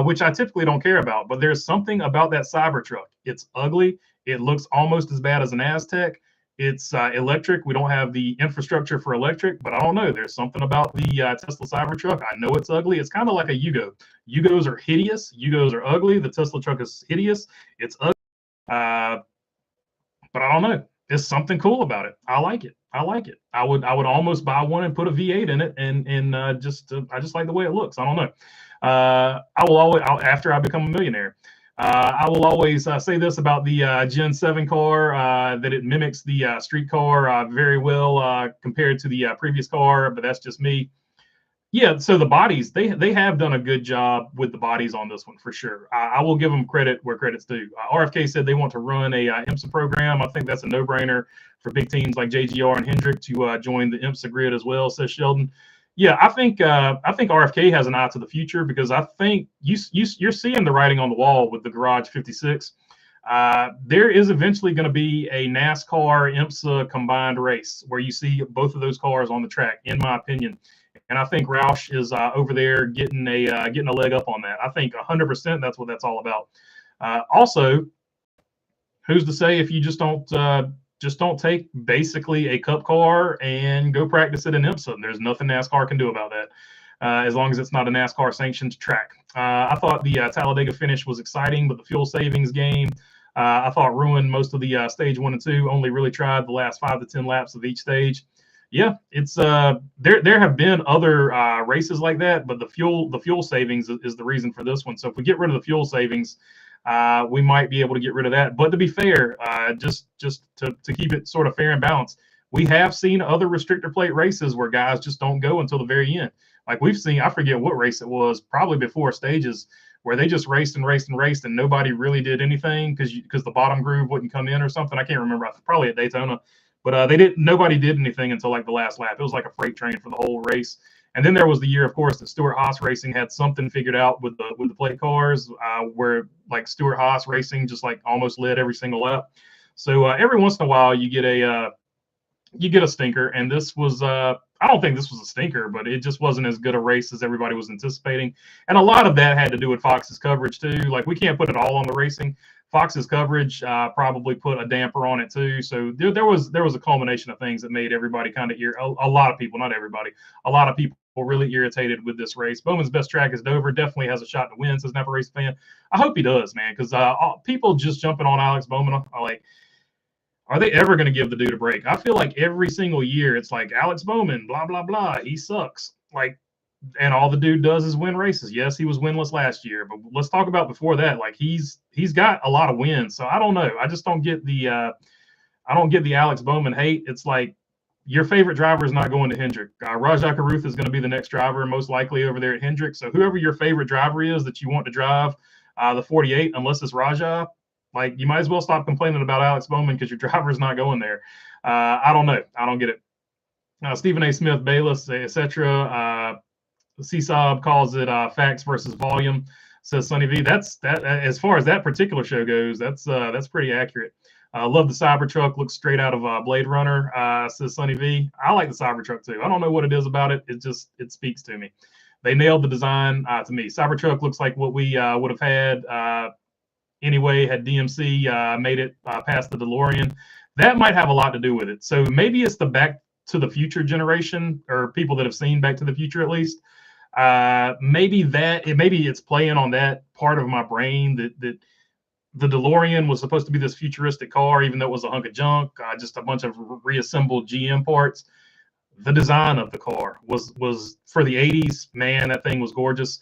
which I typically don't care about. But there's something about that Cybertruck. It's ugly. It looks almost as bad as an Aztec. It's electric. We don't have the infrastructure for electric, but I don't know. There's something about the Tesla Cybertruck. I know it's ugly. It's kind of like a Yugo. Yugos are hideous. Yugos are ugly. The Tesla truck is hideous. It's ugly. But I don't know. There's something cool about it. I like it. I like it. I would almost buy one and put a V8 in it, and I just like the way it looks. I don't know. I will always, after I become a millionaire, I will always say this about the Gen 7 car, that it mimics the street car very well compared to the previous car, but that's just me. Yeah, so the bodies, they have done a good job with the bodies on this one for sure. I will give them credit where credit's due. RFK said they want to run a IMSA program. I think that's a no-brainer for big teams like JGR and Hendrick to join the IMSA grid as well, says Sheldon. Yeah, I think RFK has an eye to the future, because I think you're seeing the writing on the wall with the Garage 56. There is eventually going to be a NASCAR IMSA combined race where you see both of those cars on the track, in my opinion. And I think Roush is over there getting a leg up on that. I think 100% that's what that's all about. Also, who's to say if you just don't take basically a cup car and go practice it in IMSA? There's nothing NASCAR can do about that, as long as it's not a NASCAR sanctioned track. I thought the Talladega finish was exciting, but the fuel savings game, I thought ruined most of the stage 1 and 2. Only really tried the last 5 to 10 laps of each stage. Yeah, it's there have been other races like that, but the fuel savings is the reason for this one. So if we get rid of the fuel savings, we might be able to get rid of that. But to be fair, just to keep it sort of fair and balanced, we have seen other restrictor plate races where guys just don't go until the very end. Like we've seen, I forget what race it was, probably before stages, where they just raced and nobody really did anything because the bottom groove wouldn't come in or something. I can't remember. Probably at Daytona. But nobody did anything until like the last lap. It was like a freight train for the whole race. And then there was the year, of course, that Stuart Haas Racing had something figured out with the plate cars, where like Stuart Haas Racing just like almost led every single lap. So every once in a while you get a stinker, and this was I don't think this was a stinker, but it just wasn't as good a race as everybody was anticipating. And a lot of that had to do with Fox's coverage too. Like we can't put it all on the racing. Fox's coverage probably put a damper on it too. So there was a culmination of things that made everybody kind of a lot of people, not everybody, a lot of people really irritated with this race. Bowman's best track is Dover. Definitely has a shot to win, says Napa Race fan. I hope he does, man, because people just jumping on Alex Bowman are like, are they ever going to give the dude a break? I feel like every single year it's like Alex Bowman, blah, blah, blah. He sucks. Like, and all the dude does is win races. Yes, he was winless last year, but let's talk about before that. Like he's got a lot of wins. So I don't know. I just don't get the Alex Bowman hate. It's like your favorite driver is not going to Hendrick. Rajah Caruth is going to be the next driver, most likely over there at Hendrick. So whoever your favorite driver is that you want to drive the 48, unless it's Rajah, like you might as well stop complaining about Alex Bowman because your driver is not going there. I don't know. I don't get it. Stephen A. Smith, Bayless, etc. CSOB calls it facts versus volume, says Sonny V. That as far as that particular show goes, that's pretty accurate. Love the Cybertruck, looks straight out of Blade Runner, says Sonny V. I like the Cybertruck too. I don't know what it is about it. It speaks to me. They nailed the design to me. Cybertruck looks like what we would have had anyway had DMC made it past the DeLorean. That might have a lot to do with it. So maybe it's the Back to the Future generation, or people that have seen Back to the Future at least. Maybe it's playing on that part of my brain that the DeLorean was supposed to be this futuristic car, even though it was a hunk of junk, just a bunch of reassembled GM parts. The design of the car was for the 80s. Man, that thing was gorgeous.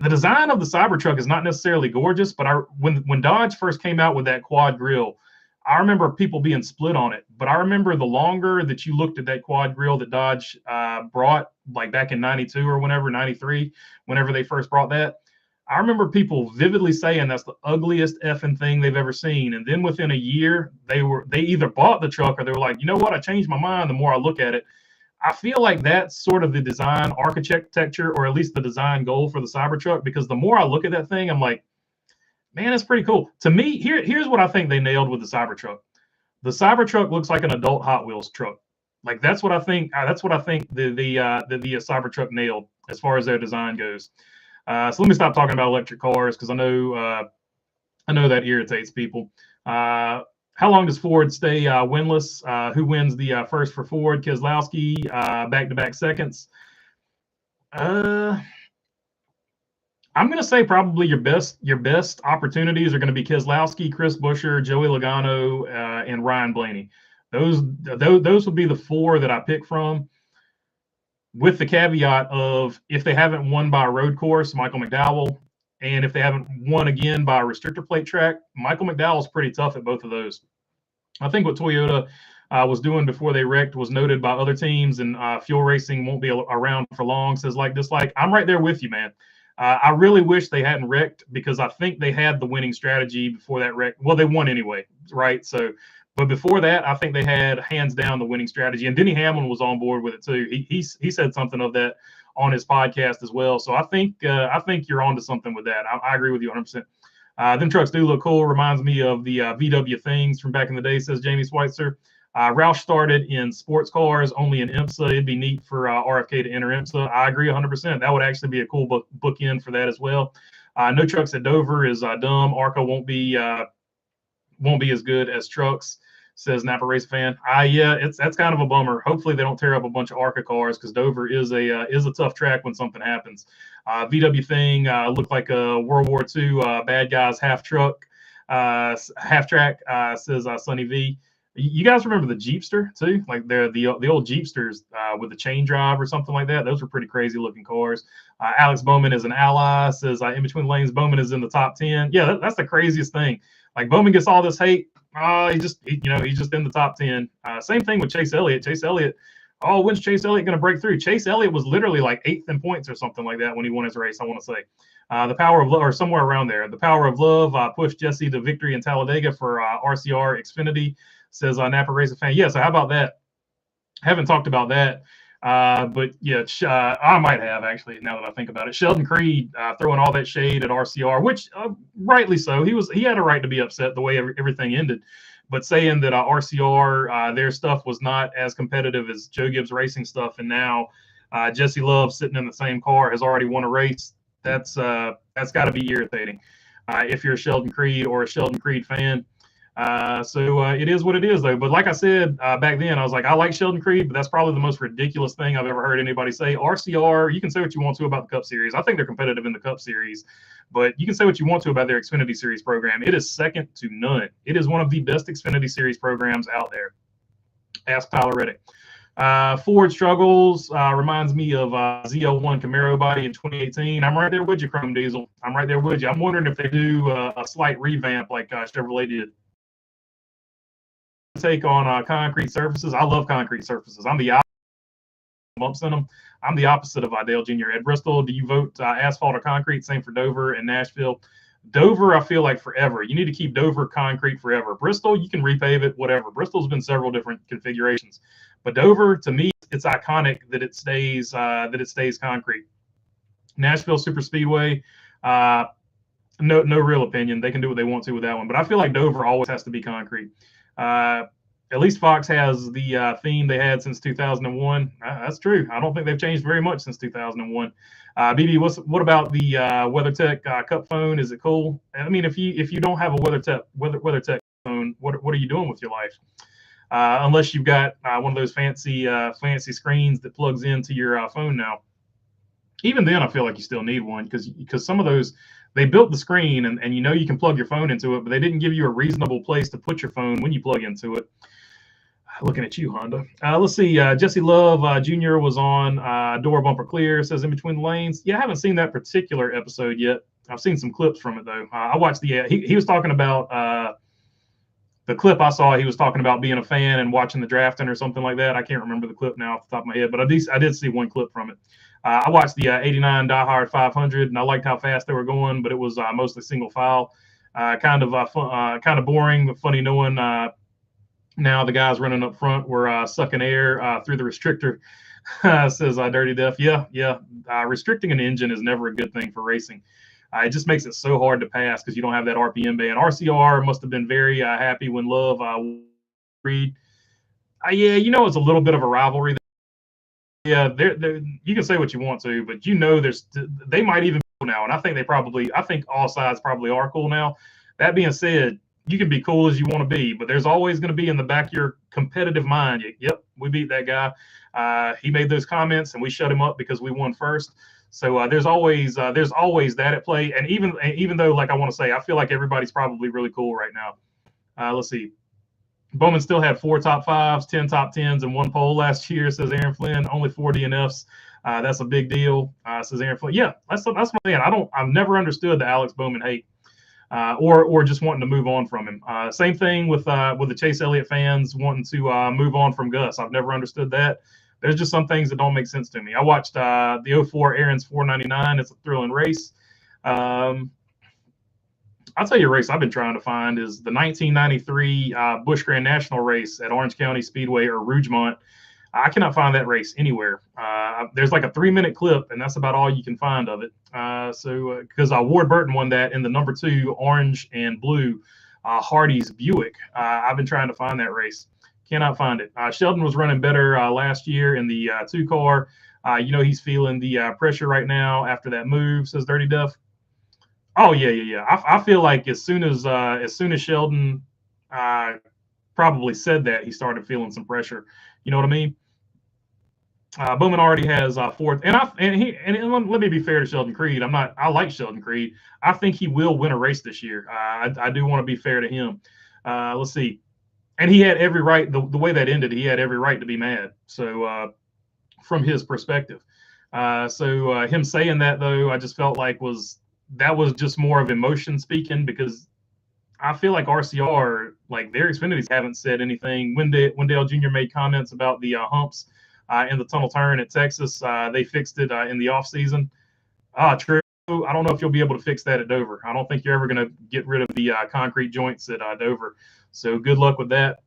the design of the Cybertruck is not necessarily gorgeous, but when Dodge first came out with that quad grille, I remember people being split on it. But I remember the longer that you looked at that quad grille that Dodge brought, like back in 92 or whenever, 93, whenever they first brought that, I remember people vividly saying that's the ugliest effing thing they've ever seen. And then within a year, they either bought the truck or they were like, you know what, I changed my mind the more I look at it. I feel like that's sort of the design architecture, or at least the design goal for the Cybertruck, because the more I look at that thing, I'm like, man, it's pretty cool. To me, here's what I think they nailed with the Cybertruck. The Cybertruck looks like an adult Hot Wheels truck. Like that's what I think. That's what I think the Cybertruck nailed as far as their design goes. So let me stop talking about electric cars because I know that irritates people. How long does Ford stay winless? Who wins the first for Ford? Keselowski, back-to-back seconds. I'm going to say probably your best opportunities are going to be Keselowski, Chris Buescher, Joey Logano, and Ryan Blaney. Those would be the four that I pick from, with the caveat of if they haven't won by a road course, Michael McDowell, and if they haven't won again by a restrictor plate track, Michael McDowell's pretty tough at both of those. I think what Toyota was doing before they wrecked was noted by other teams, and Fuel Racing won't be around for long. Says like dislike. I'm right there with you, man. I really wish they hadn't wrecked because I think they had the winning strategy before that wreck. Well, they won anyway, right? So, but before that, I think they had hands down the winning strategy. And Denny Hamlin was on board with it too. He said something of that on his podcast as well. So I think you're onto something with that. I agree with you 100%. Them trucks do look cool. Reminds me of the VW things from back in the day, says Jamie Schweitzer. Roush started in sports cars, only in IMSA. It'd be neat for RFK to enter IMSA. I agree 100%. That would actually be a cool bookend for that as well. No trucks at Dover is dumb. ARCA won't be as good as trucks, says Napa Race fan. Yeah, that's kind of a bummer. Hopefully they don't tear up a bunch of ARCA cars because Dover is a tough track when something happens. VW thing looked like a World War II bad guys half track, says Sunny V. You guys remember the Jeepster too? Like they're the old Jeepsters with the chain drive or something like that. Those were pretty crazy looking cars. Alex Bowman is an ally, says in between lanes, Bowman is in the top 10. Yeah, that's the craziest thing. Like Bowman gets all this hate. He's just in the top 10. Same thing with Chase Elliott. When's Chase Elliott going to break through? Chase Elliott was literally like 8th in points or something like that when he won his race, I want to say. The power of love, or somewhere around there. The power of love pushed Jesse to victory in Talladega for RCR Xfinity, says Napa Racer fan. Yeah, so how about that? Haven't talked about that. But yeah, I might have actually, now that I think about it. Sheldon Creed throwing all that shade at RCR, which rightly so. He had a right to be upset the way everything ended. But saying that RCR, their stuff was not as competitive as Joe Gibbs Racing stuff, and now Jesse Love sitting in the same car has already won a race. That's got to be irritating if you're a Sheldon Creed or a Sheldon Creed fan. So it is what it is, though. But like I said back then, I was like, I like Sheldon Creed, but that's probably the most ridiculous thing I've ever heard anybody say. RCR, you can say what you want to about the Cup Series. I think they're competitive in the Cup Series, but you can say what you want to about their Xfinity Series program. It is second to none. It is one of the best Xfinity Series programs out there. Ask Tyler Reddick. Ford struggles reminds me of ZL1 Camaro body in 2018. I'm right there with you, Chrome Diesel. I'm right there with you. I'm wondering if they do a slight revamp like Chevrolet did. Take on concrete surfaces. I love concrete surfaces. I'm the opposite. Bumps in them. I'm the opposite of Dale Jr. Ed Bristol, do you vote asphalt or concrete? Same for Dover and Nashville. Dover, I feel like forever. You need to keep Dover concrete forever. Bristol, you can repave it, whatever. Bristol's been several different configurations, but Dover, to me, it's iconic that it stays concrete. Nashville Super Speedway, no real opinion. They can do what they want to with that one, but I feel like Dover always has to be concrete. At least Fox has the theme they had since 2001. That's true. I don't think they've changed very much since 2001. BB, what about the WeatherTech Cup phone? Is it cool? I mean, if you don't have a WeatherTech phone, what are you doing with your life? Unless you've got one of those fancy screens that plugs into your phone now. Even then, I feel like you still need one because some of those, they built the screen and you can plug your phone into it, but they didn't give you a reasonable place to put your phone when you plug into it. Looking at you, Honda. Let's see. Jesse Love Jr. was on Door Bumper Clear. Says in between the lanes. Yeah, I haven't seen that particular episode yet. I've seen some clips from it though. I watched the. He was talking about the clip I saw. He was talking about being a fan and watching the drafting or something like that. I can't remember the clip now off the top of my head, but I did see one clip from it. I watched the '89 Die Hard 500, and I liked how fast they were going, but it was mostly single file. Kind of boring, but funny knowing. Now the guys running up front were sucking air through the restrictor, says Dirty Def. Yeah. Restricting an engine is never a good thing for racing. It just makes it so hard to pass because you don't have that RPM band. RCR must have been very happy when Love Reed. Yeah, it's a little bit of a rivalry. Yeah, you can say what you want to, but they might even be cool now, and I think all sides probably are cool now. That being said, you can be cool as you want to be, but there's always going to be in the back of your competitive mind. Yep, we beat that guy. He made those comments, and we shut him up because we won first. So there's always that at play. And even though, like I want to say, I feel like everybody's probably really cool right now. Let's see. Bowman still had 4 top 5s, 10 top 10s, and 1 pole last year, says Aaron Flynn. Only 4 DNFs. That's a big deal, says Aaron Flynn. Yeah, that's my thing. I've never understood the Alex Bowman hate. Or just wanting to move on from him. Same thing with the Chase Elliott fans wanting to move on from Gus. I've never understood that. There's just some things that don't make sense to me. I watched the 04 Aaron's 499. It's a thrilling race. I'll tell you a race I've been trying to find is the 1993 Busch Grand National race at Orange County Speedway or Rougemont. I cannot find that race anywhere. There's like a 3-minute clip, and that's about all you can find of it. Because Ward Burton won that in the number 2 orange and blue Hardee's Buick. I've been trying to find that race. Cannot find it. Sheldon was running better last year in the 2 car. He's feeling the pressure right now after that move, says Dirty Duff. Oh yeah. I feel like as soon as Sheldon probably said that, he started feeling some pressure. You know what I mean? Bowman already has 4th, and let me be fair to Sheldon Creed. I like Sheldon Creed. I think he will win a race this year. I do want to be fair to him. Let's see, and he had every right. The way that ended, he had every right to be mad. So from his perspective, him saying that though, I just felt like that was just more of emotion speaking, because I feel like RCR, like their Xfinities, haven't said anything. Wendell Jr. made comments about the humps in the tunnel turn at Texas. They fixed it in the off season. True. I don't know if you'll be able to fix that at Dover. I don't think you're ever going to get rid of the concrete joints at Dover. So good luck with that.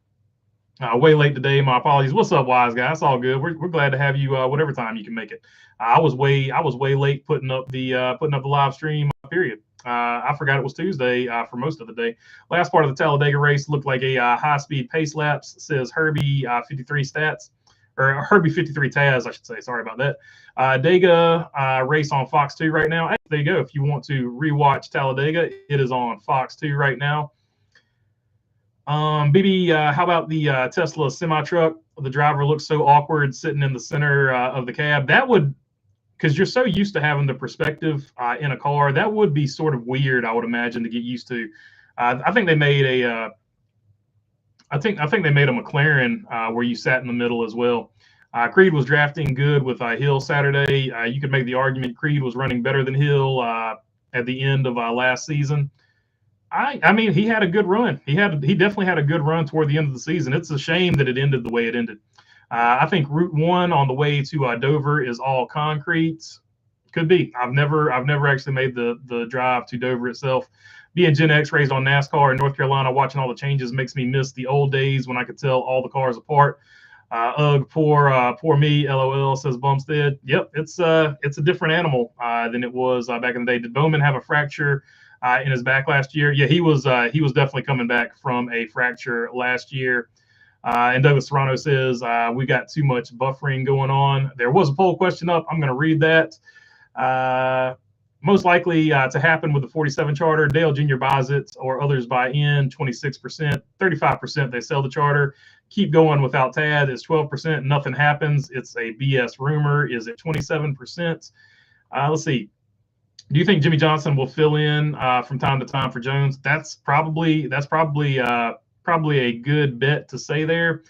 Way late today. My apologies. What's up, wise guy? It's all good. We're glad to have you whatever time you can make it. I was way late putting up the live stream. Period. I forgot it was Tuesday for most of the day. Last part of the Talladega race looked like a high-speed pace laps, says Herbie 53 stats, or Herbie 53 Taz, I should say. Sorry about that. Dega race on Fox 2 right now. Hey, there you go. If you want to rewatch Talladega, it is on Fox 2 right now. BB, how about the Tesla semi-truck? The driver looks so awkward sitting in the center of the cab. That would, because you're so used to having the perspective in a car, that would be sort of weird, I would imagine, to get used to. I think they made a McLaren where you sat in the middle as well. Creed was drafting good with Hill Saturday. You could make the argument Creed was running better than Hill at the end of last season. I mean, he had a good run. He definitely had a good run toward the end of the season. It's a shame that it ended the way it ended. I think Route 1 on the way to Dover is all concrete. Could be. I've never actually made the drive to Dover itself. Being Gen X, raised on NASCAR in North Carolina, watching all the changes makes me miss the old days when I could tell all the cars apart. Poor me, LOL, says Bumstead. Yep, it's a different animal than it was back in the day. Did Bowman have a fracture in his back last year? Yeah, he was definitely coming back from a fracture last year. And Douglas Serrano says, we got too much buffering going on. There was a poll question up. I'm going to read that. Most likely to happen with the 47 charter. Dale Jr. buys it or others buy in, 26%. 35% they sell the charter. Keep going without Tad is 12%. Nothing happens. It's a BS rumor. Is it 27%? Let's see. Do you think Jimmy Johnson will fill in from time to time for Jones? That's probably a good bet to say there.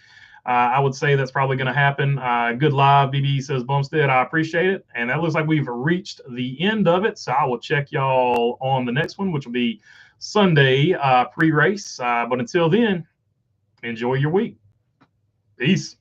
I would say that's probably going to happen. Good live, BB says Bumstead. I appreciate it. And that looks like we've reached the end of it. So I will check y'all on the next one, which will be Sunday pre-race. But until then, enjoy your week. Peace.